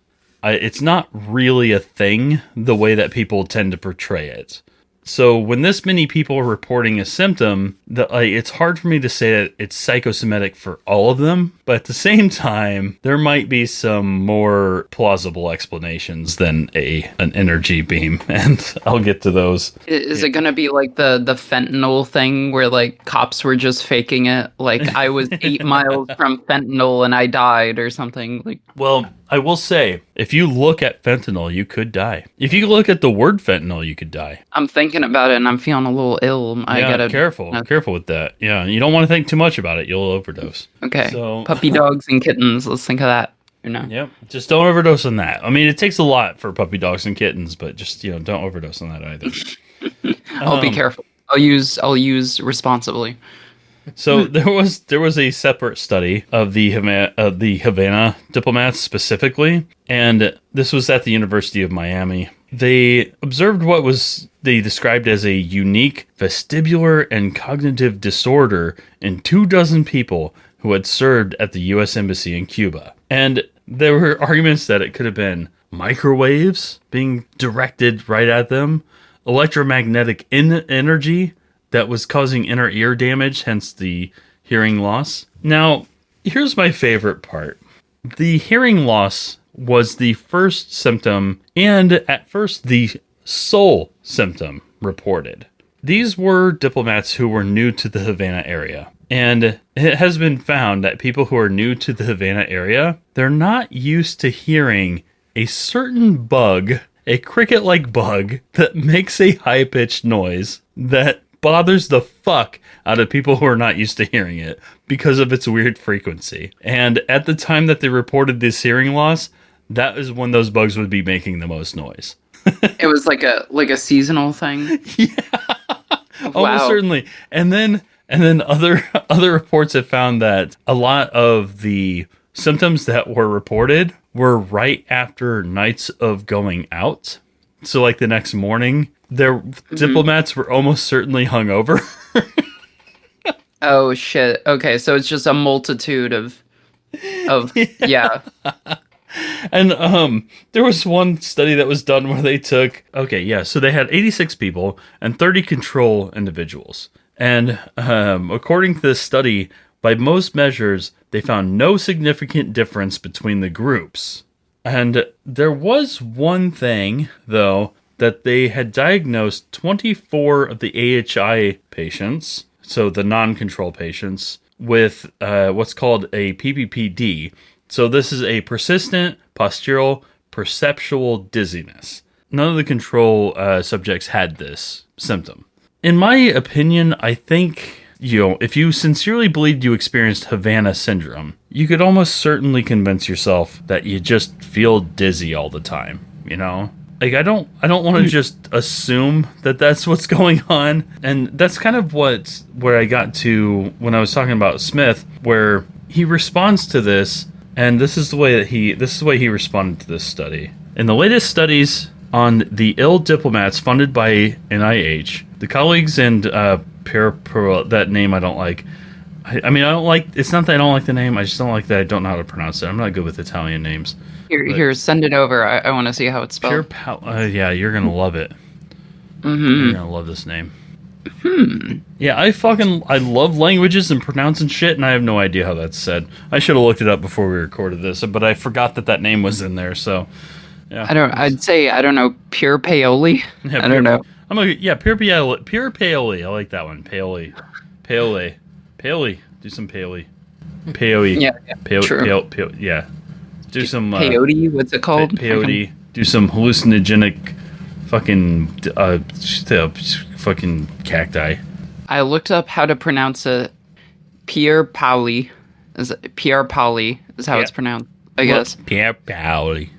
It's not really a thing the way that people tend to portray it. So when this many people are reporting a symptom, it's hard for me to say that it's psychosomatic for all of them. But at the same time, there might be some more plausible explanations than an energy beam, and I'll get to those. Is it going to be like the fentanyl thing where, like, cops were just faking it? Like, I was 8 miles from fentanyl and I died or something? Like, well, I will say, if you look at fentanyl, you could die. If you look at the word fentanyl, you could die. I'm thinking about it and I'm feeling a little ill. I gotta careful with that. Yeah, you don't want to think too much about it. You'll overdose. Okay. So puppy dogs and kittens. Let's think of that. You know. Yep. Just don't overdose on that. I mean, it takes a lot for puppy dogs and kittens, but just, you know, don't overdose on that either. I'll be careful. I'll use responsibly. So there was a separate study of the Havana diplomats specifically, and this was at the University of Miami. They observed what they described as a unique vestibular and cognitive disorder in 24 people who had served at the U.S. Embassy in Cuba. And there were arguments that it could have been microwaves being directed right at them, electromagnetic energy that was causing inner ear damage, hence the hearing loss. Now, here's my favorite part. The hearing loss was the first symptom, and at first the sole symptom reported. These were diplomats who were new to the Havana area. And it has been found that people who are new to the Havana area, they're not used to hearing a certain bug, a cricket-like bug, that makes a high-pitched noise that bothers the fuck out of people who are not used to hearing it because of its weird frequency. And at the time that they reported this hearing loss, that is when those bugs would be making the most noise. It was like a seasonal thing. Yeah. Wow. Almost certainly. And then other reports have found that a lot of the symptoms that were reported were right after nights of going out. So like the next morning, diplomats were almost certainly hungover. Oh shit. Okay, so it's just a multitude of yeah. And there was one study that was done where they took, so they had 86 people and 30 control individuals. And according to this study, By most measures, they found no significant difference between the groups. And there was one thing, though, that they had diagnosed 24 of the AHI patients, so the non-control patients, with what's called a PPPD. So this is a persistent postural perceptual dizziness. None of the control subjects had this symptom. In my opinion, I think, if you sincerely believed you experienced Havana syndrome, you could almost certainly convince yourself that you just feel dizzy all the time, Like, I don't want to just assume that that's what's going on. And that's kind of where I got to when I was talking about Smith, where he responds to this, and this is the way he responded to this study. In the latest studies on the ill diplomats funded by NIH, the colleagues and that name I don't like. I mean, I don't like. It's not that I don't like the name. I just don't like that I don't know how to pronounce it. I'm not good with Italian names. Here, send it over. I want to see how it's spelled. Yeah, you're gonna love it. Mm-hmm. You're gonna love this name. Yeah, I love languages and pronouncing shit, and I have no idea how that's said. I should have looked it up before we recorded this, but I forgot that name was in there. So, yeah. I'd say pure paoli. Yeah, I don't know. Pure paoli. I like that one. Paoli. Do some paoli. Paoli. Yeah. True. Yeah. Do some peyote. What's it called? Peyote. Do some hallucinogenic, fucking cacti. I looked up how to pronounce it. Pierre Pauli. Pierre Pauli is how it's pronounced. I guess. Pierre Pauli.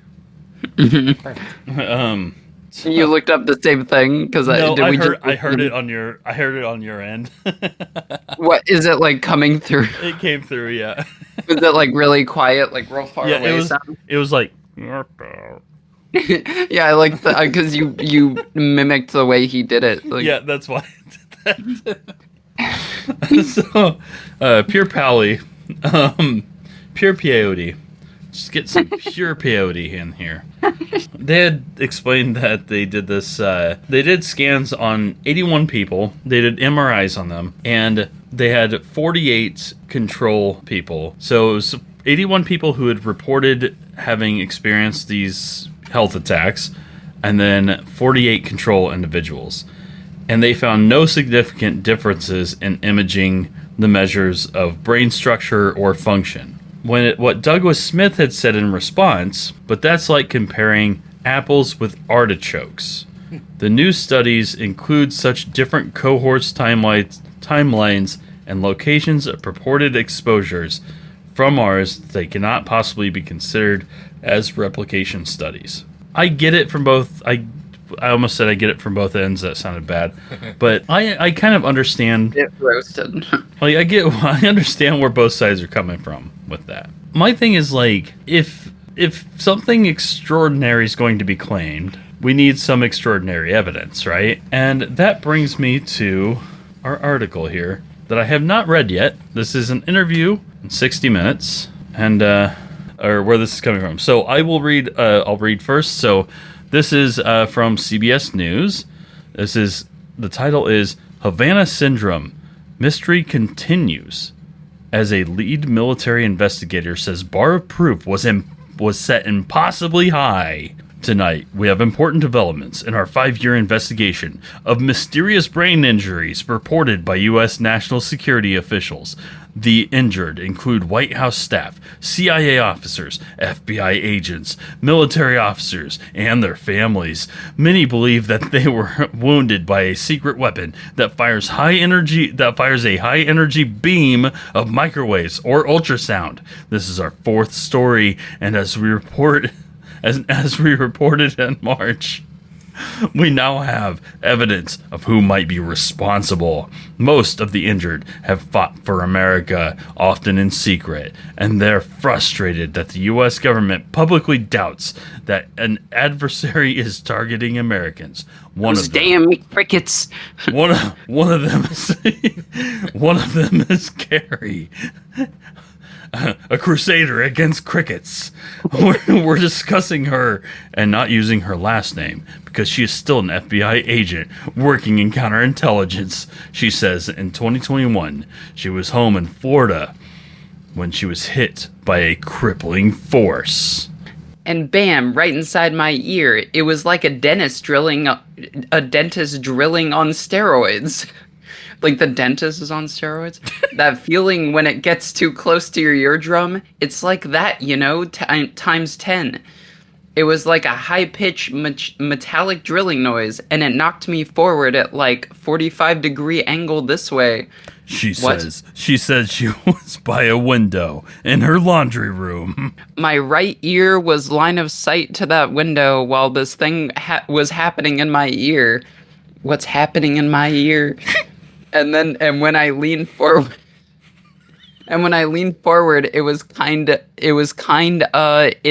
You looked up the same thing because I heard it on your end. What is it like coming through? It came through, yeah. Was it like really quiet, like real far away sound? It was like. Yeah, I like because you mimicked the way he did it. Like, yeah, that's why I did that. So, pure Pally, pure peyote. Just get some pure peyote in here. They had explained that they did this. They did scans on 81 people. They did MRIs on them, and they had 48 control people. So it was 81 people who had reported having experienced these health attacks, and then 48 control individuals. And they found no significant differences in imaging the measures of brain structure or function. What Douglas Smith had said in response, but that's like comparing apples with artichokes. The new studies include such different cohorts, timelines, and locations of purported exposures from ours that they cannot possibly be considered as replication studies. I get it from both. I almost said I get it from both ends. That sounded bad, but I kind of understand. It roasted. Like I understand where both sides are coming from with that. My thing is like if something extraordinary is going to be claimed, we need some extraordinary evidence, right? And that brings me to our article here that I have not read yet. This is an interview in 60 Minutes, and or where this is coming from. So I will read. I'll read first. So this is from CBS News. The title is Havana Syndrome: Mystery Continues, as a lead military investigator says bar of proof was set impossibly high. Tonight, we have important developments in our 5-year investigation of mysterious brain injuries reported by U.S. national security officials. The injured include White House staff, CIA officers, FBI agents, military officers, and their families. Many believe that they were wounded by a secret weapon that fires a high energy beam of microwaves or ultrasound. This is our 4th story, and as we reported in March, we now have evidence of who might be responsible. Most of the injured have fought for America, often in secret, and they're frustrated that the U.S. government publicly doubts that an adversary is targeting Americans. Those damn crickets. One of them is Gary. a crusader against crickets. We're discussing her and not using her last name because she is still an FBI agent working in counterintelligence. She says in 2021, she was home in Florida when she was hit by a crippling force. And bam, right inside my ear, it was like a dentist drilling on steroids. Like the dentist is on steroids. That feeling when it gets too close to your eardrum, it's like that, times 10. It was like a high-pitched metallic drilling noise, and it knocked me forward at like 45-degree angle this way. She says she was by a window in her laundry room. My right ear was line of sight to that window while this thing was happening in my ear. What's happening in my ear? And when I leaned forward, it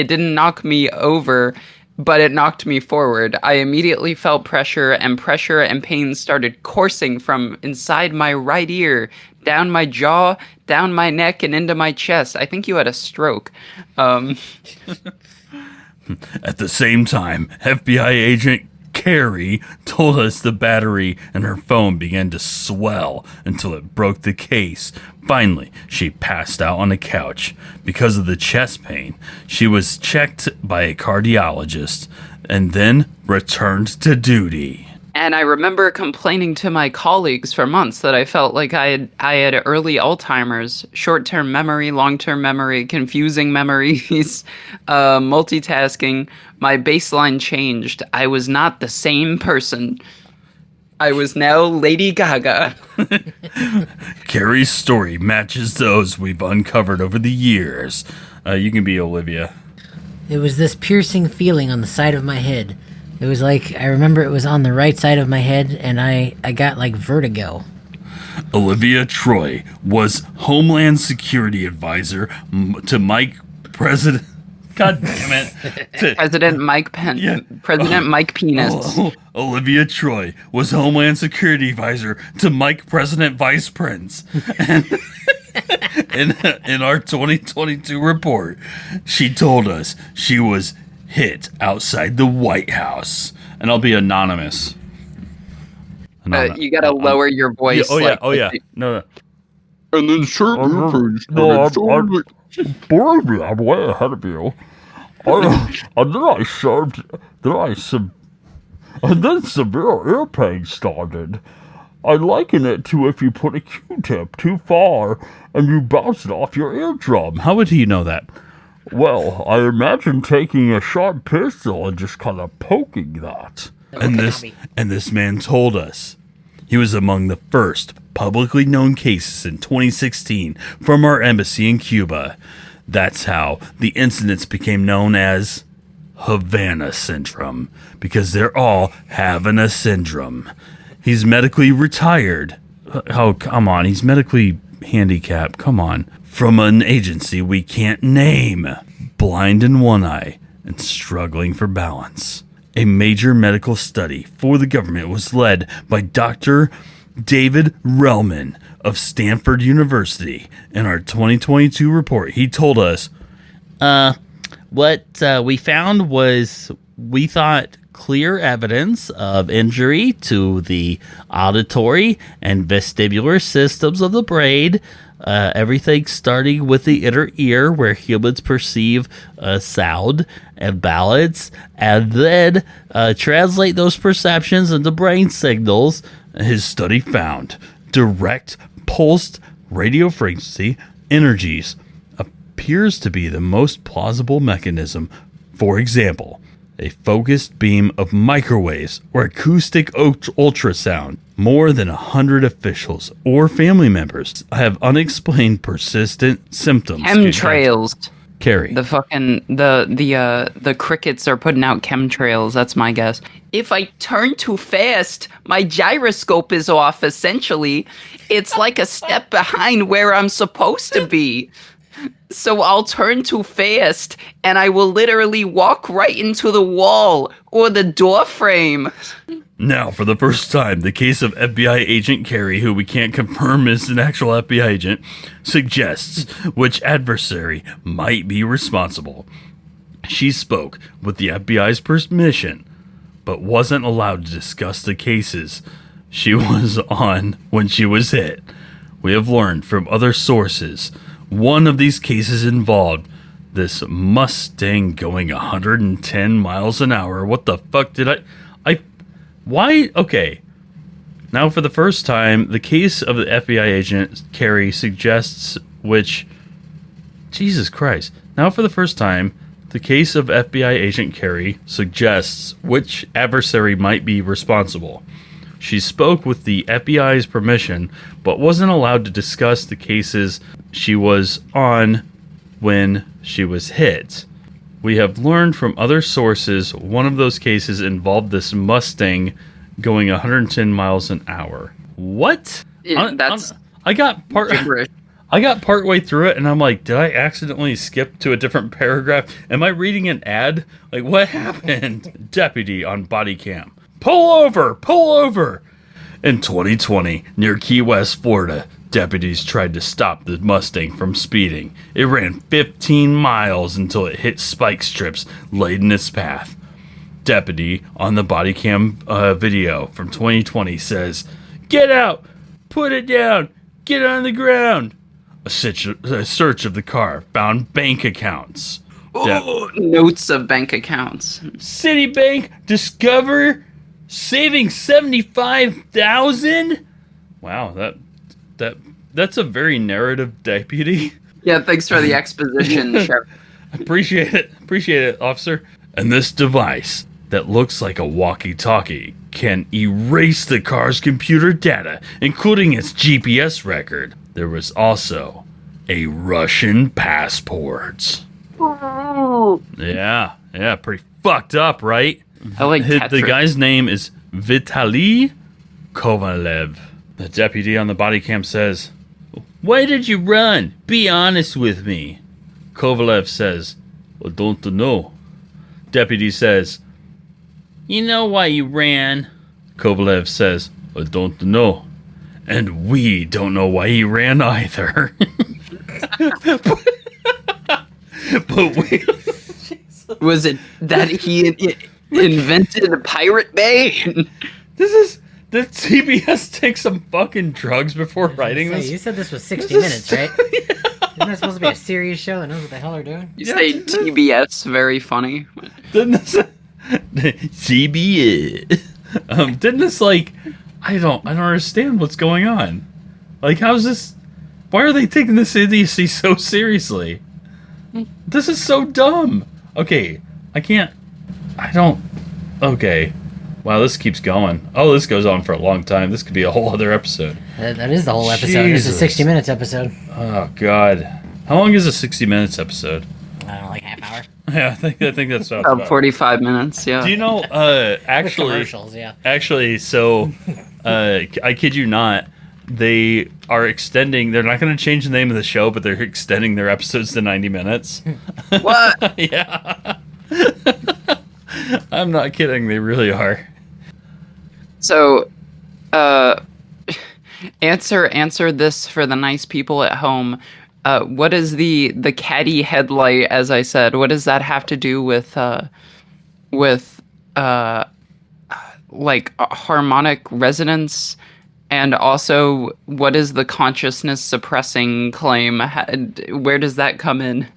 didn't knock me over, but it knocked me forward. I immediately felt pressure and pain started coursing from inside my right ear, down my jaw, down my neck, and into my chest. I think you had a stroke. At the same time, FBI agent Carrie told us the battery in her phone began to swell until it broke the case. Finally, she passed out on a couch. Because of the chest pain, she was checked by a cardiologist and then returned to duty. And I remember complaining to my colleagues for months that I felt like I had early Alzheimer's, short-term memory, long-term memory, confusing memories, multitasking. My baseline changed. I was not the same person. I was now Lady Gaga. Carrie's story matches those we've uncovered over the years. You can be Olivia. It was this piercing feeling on the side of my head. It was like, I remember it was on the right side of my head, and I got like vertigo. Olivia Troy was Homeland Security Advisor to President Mike Pence. Yeah. President Mike Penis. Olivia Troy was Homeland Security Advisor to President Vice Prince. And in our 2022 report, she told us she was hit outside the White House. And I'll be anonymous. You gotta lower your voice. Yeah, No. And then certain believe me, I'm way ahead of you. And then severe ear pain started. I liken it to if you put a Q-tip too far and you bounce it off your eardrum. How would he know that? Well, I imagine taking a sharp pistol and just kind of poking that. And this man told us he was among the first publicly known cases in 2016 from our embassy in Cuba. That's how the incidents became known as Havana Syndrome, because they're all having a syndrome. He's medically retired. Oh, come on. He's medically handicapped. Come on. From an agency we can't name. Blind in one eye and struggling for balance. A major medical study for the government was led by Dr. David Relman of Stanford University. In our 2022 report, he told us, what we found was we thought clear evidence of injury to the auditory and vestibular systems of the brain. Everything starting with the inner ear where humans perceive sound and balance, and then translate those perceptions into brain signals. His study found direct pulsed radio frequency energies appears to be the most plausible mechanism. For example, a focused beam of microwaves or acoustic ultrasound. More than 100 officials or family members have unexplained persistent symptoms. Chemtrails. Carrie. The crickets are putting out chemtrails, that's my guess. If I turn too fast, my gyroscope is off, essentially. It's like a step behind where I'm supposed to be. So I'll turn too fast, and I will literally walk right into the wall or the door frame. Now, for the first time, the case of FBI agent Carey, who we can't confirm is an actual FBI agent, suggests which adversary might be responsible. She spoke with the FBI's permission, but wasn't allowed to discuss the cases she was on when she was hit. We have learned from other sources one of these cases involved this Mustang going 110 miles an hour. What the fuck did why? Okay. Now, for the first time, the case of the FBI agent Carey suggests which... Jesus Christ. Now, for the first time, the case of FBI agent Carey suggests which adversary might be responsible. She spoke with the FBI's permission, but wasn't allowed to discuss the cases she was on when she was hit. We have learned from other sources one of those cases involved this Mustang going 110 miles an hour. What? I got partway through it and I'm like, did I accidentally skip to a different paragraph? Am I reading an ad? Like, what happened? Deputy on body cam. Pull over! Pull over! In 2020, near Key West, Florida, deputies tried to stop the Mustang from speeding. It ran 15 miles until it hit spike strips laid in its path. Deputy on the body cam video from 2020 says, "Get out! Put it down! Get on the ground!" A search of the car found bank accounts. Notes of bank accounts. Citibank Discover saving $75,000. Wow, that's a very narrative deputy. Yeah, thanks for the exposition, Sheriff. Appreciate it, officer. And this device that looks like a walkie-talkie can erase the car's computer data, including its GPS record. There was also a Russian passport. Yeah, pretty fucked up, right? I like The guy's name is Vitaly Kovalev. The deputy on the body cam says, "Why did you run? Be honest with me." Kovalev says, "I don't know." Deputy says, "You know why you ran?" Kovalev says, "I don't know." And we don't know why he ran either. But we... Was it that he invented Pirate Bay? Did CBS take some fucking drugs before writing this? You said this was 60 minutes, right? Yeah. Isn't that supposed to be a serious show that knows what the hell they're doing? You say TBS, very funny. Didn't this... CBS. Didn't this, like... I don't understand what's going on. Like, how's this... Why are they taking this idiocy so seriously? This is so dumb. Okay, okay. Wow, this keeps going. Oh, this goes on for a long time. This could be a whole other episode. That is the whole episode. It's a 60 minutes episode. Oh, God. How long is a 60 minutes episode? I don't know, like half hour. Yeah, I think that's about 45 minutes, yeah. Do you know, actually... commercials, yeah. Actually, so, I kid you not, they are extending... They're not going to change the name of the show, but they're extending their episodes to 90 minutes. What? Yeah. I'm not kidding. They really are. So, answer this for the nice people at home. What is the caddy headlight? As I said, what does that have to do with like harmonic resonance? And also, what is the consciousness suppressing claim? Where does that come in?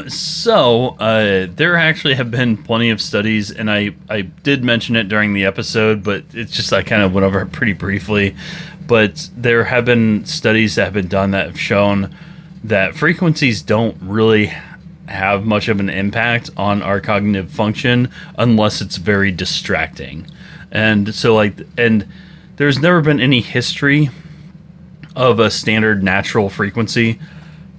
So there actually have been plenty of studies, and I did mention it during the episode, but it's just I kind of went over it pretty briefly. But there have been studies that have been done that have shown that frequencies don't really have much of an impact on our cognitive function unless it's very distracting. And so, and there's never been any history of a standard natural frequency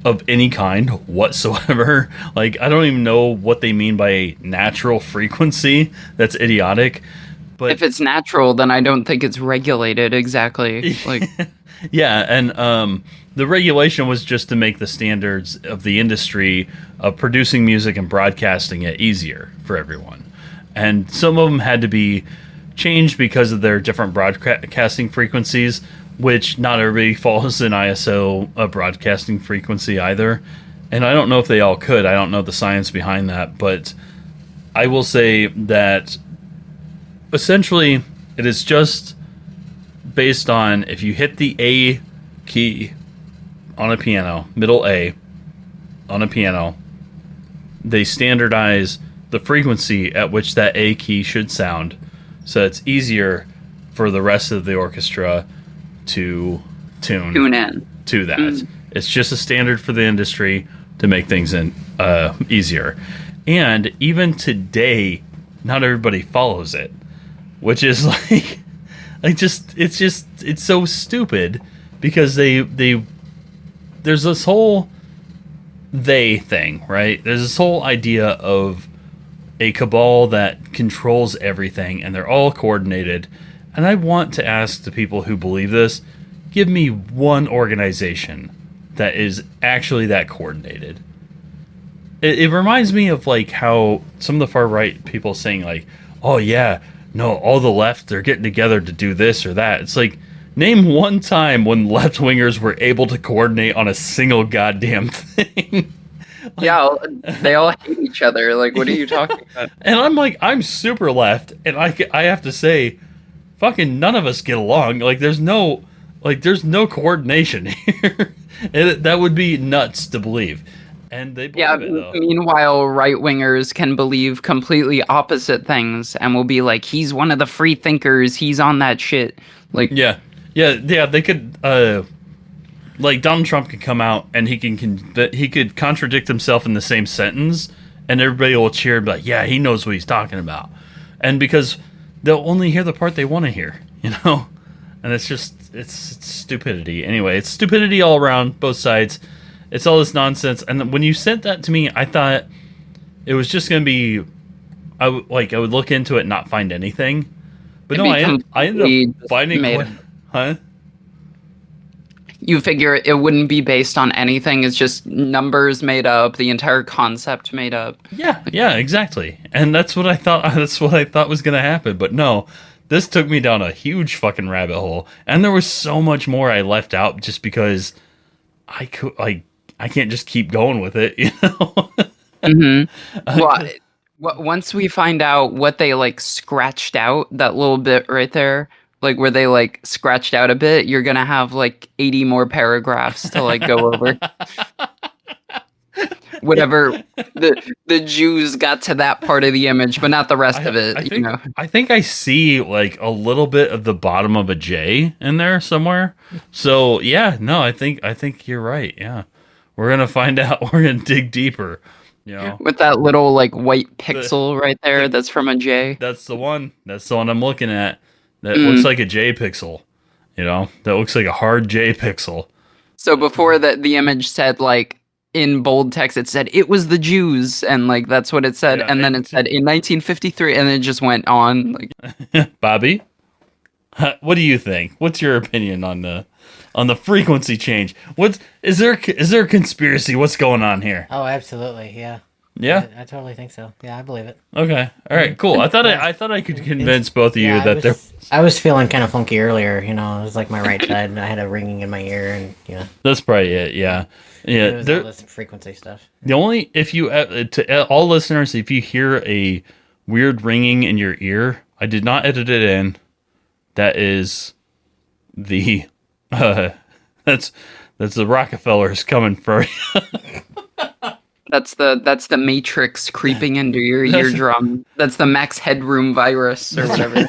of any kind whatsoever. Like, I don't even know what they mean by a natural frequency. That's idiotic. But if it's natural, then I don't think it's regulated exactly. Like, yeah, and the regulation was just to make the standards of the industry of producing music and broadcasting it easier for everyone. And some of them had to be changed because of their different broadcasting frequencies, which not everybody falls in ISO a broadcasting frequency either. And I don't know if they all could. I don't know the science behind that, but I will say that essentially it is just based on if you hit the A key on a piano, middle A on a piano, they standardize the frequency at which that A key should sound, so it's easier for the rest of the orchestra to tune in to that. It's just a standard for the industry to make things easier. And even today, not everybody follows it, which is like it's so stupid because there's this whole they thing, right? There's this whole idea of a cabal that controls everything and they're all coordinated. And I want to ask the people who believe this, give me one organization that is actually that coordinated. It reminds me of like how some of the far right people saying like, oh yeah, no, all the left, they're getting together to do this or that. It's like, name one time when left-wingers were able to coordinate on a single goddamn thing. Like, yeah, they all hate each other. Like, what are you talking about? And I'm like, I'm super left, and I have to say, fucking none of us get along. Like, there's no coordination here. That would be nuts to believe. And they believe it, though. Meanwhile, right-wingers can believe completely opposite things and will be like, he's one of the free thinkers, he's on that shit. Like, yeah, they could, like, Donald Trump could come out and he could contradict himself in the same sentence, and everybody will cheer and be like, yeah, he knows what he's talking about. And because they'll only hear the part they want to hear, you know? And it's stupidity. Anyway, it's stupidity all around, both sides. It's all this nonsense. And when you sent that to me, I thought it was just going to be, I would look into it and not find anything. But no, I ended up finding, huh? You figure it wouldn't be based on anything. It's just numbers made up, the entire concept made up. Yeah, exactly. And that's what I thought. That's what I thought was going to happen. But no, this took me down a huge fucking rabbit hole. And there was so much more I left out just because I can't just keep going with it, you know? Mm-hmm. Well, once we find out what they like scratched out, that little bit right there, like where they like scratched out a bit, you're gonna have like 80 more paragraphs to like go over. Whatever the Jews got to that part of the image, but not the rest of it. I think I see like a little bit of the bottom of a J in there somewhere. So yeah, no, I think you're right. Yeah, we're gonna find out. We're gonna dig deeper. You know, with that little like white pixel right there, that's from a J. That's the one. That's the one I'm looking at. That looks like a J pixel. You know, that looks like a hard J pixel. So before the image said like in bold text, it said it was the Jews, and like that's what it said, and then it said in 1953, and then it just went on. Like, Bobby, what do you think? What's your opinion on the frequency change? Is there a conspiracy? What's going on here? Oh, absolutely, yeah. Yeah, I totally think so. Yeah, I believe it. Okay, all right, cool. I thought I could convince both of you that there. I was feeling kind of funky earlier. You know, it was like my right side, and I had a ringing in my ear, and yeah. That's probably it. Yeah, yeah. It was all this frequency stuff. The only if you to all listeners, if you hear a weird ringing in your ear, I did not edit it in. That is the that's the Rockefellers coming for you. That's the Matrix creeping into your eardrum. That's the Max Headroom virus or whatever.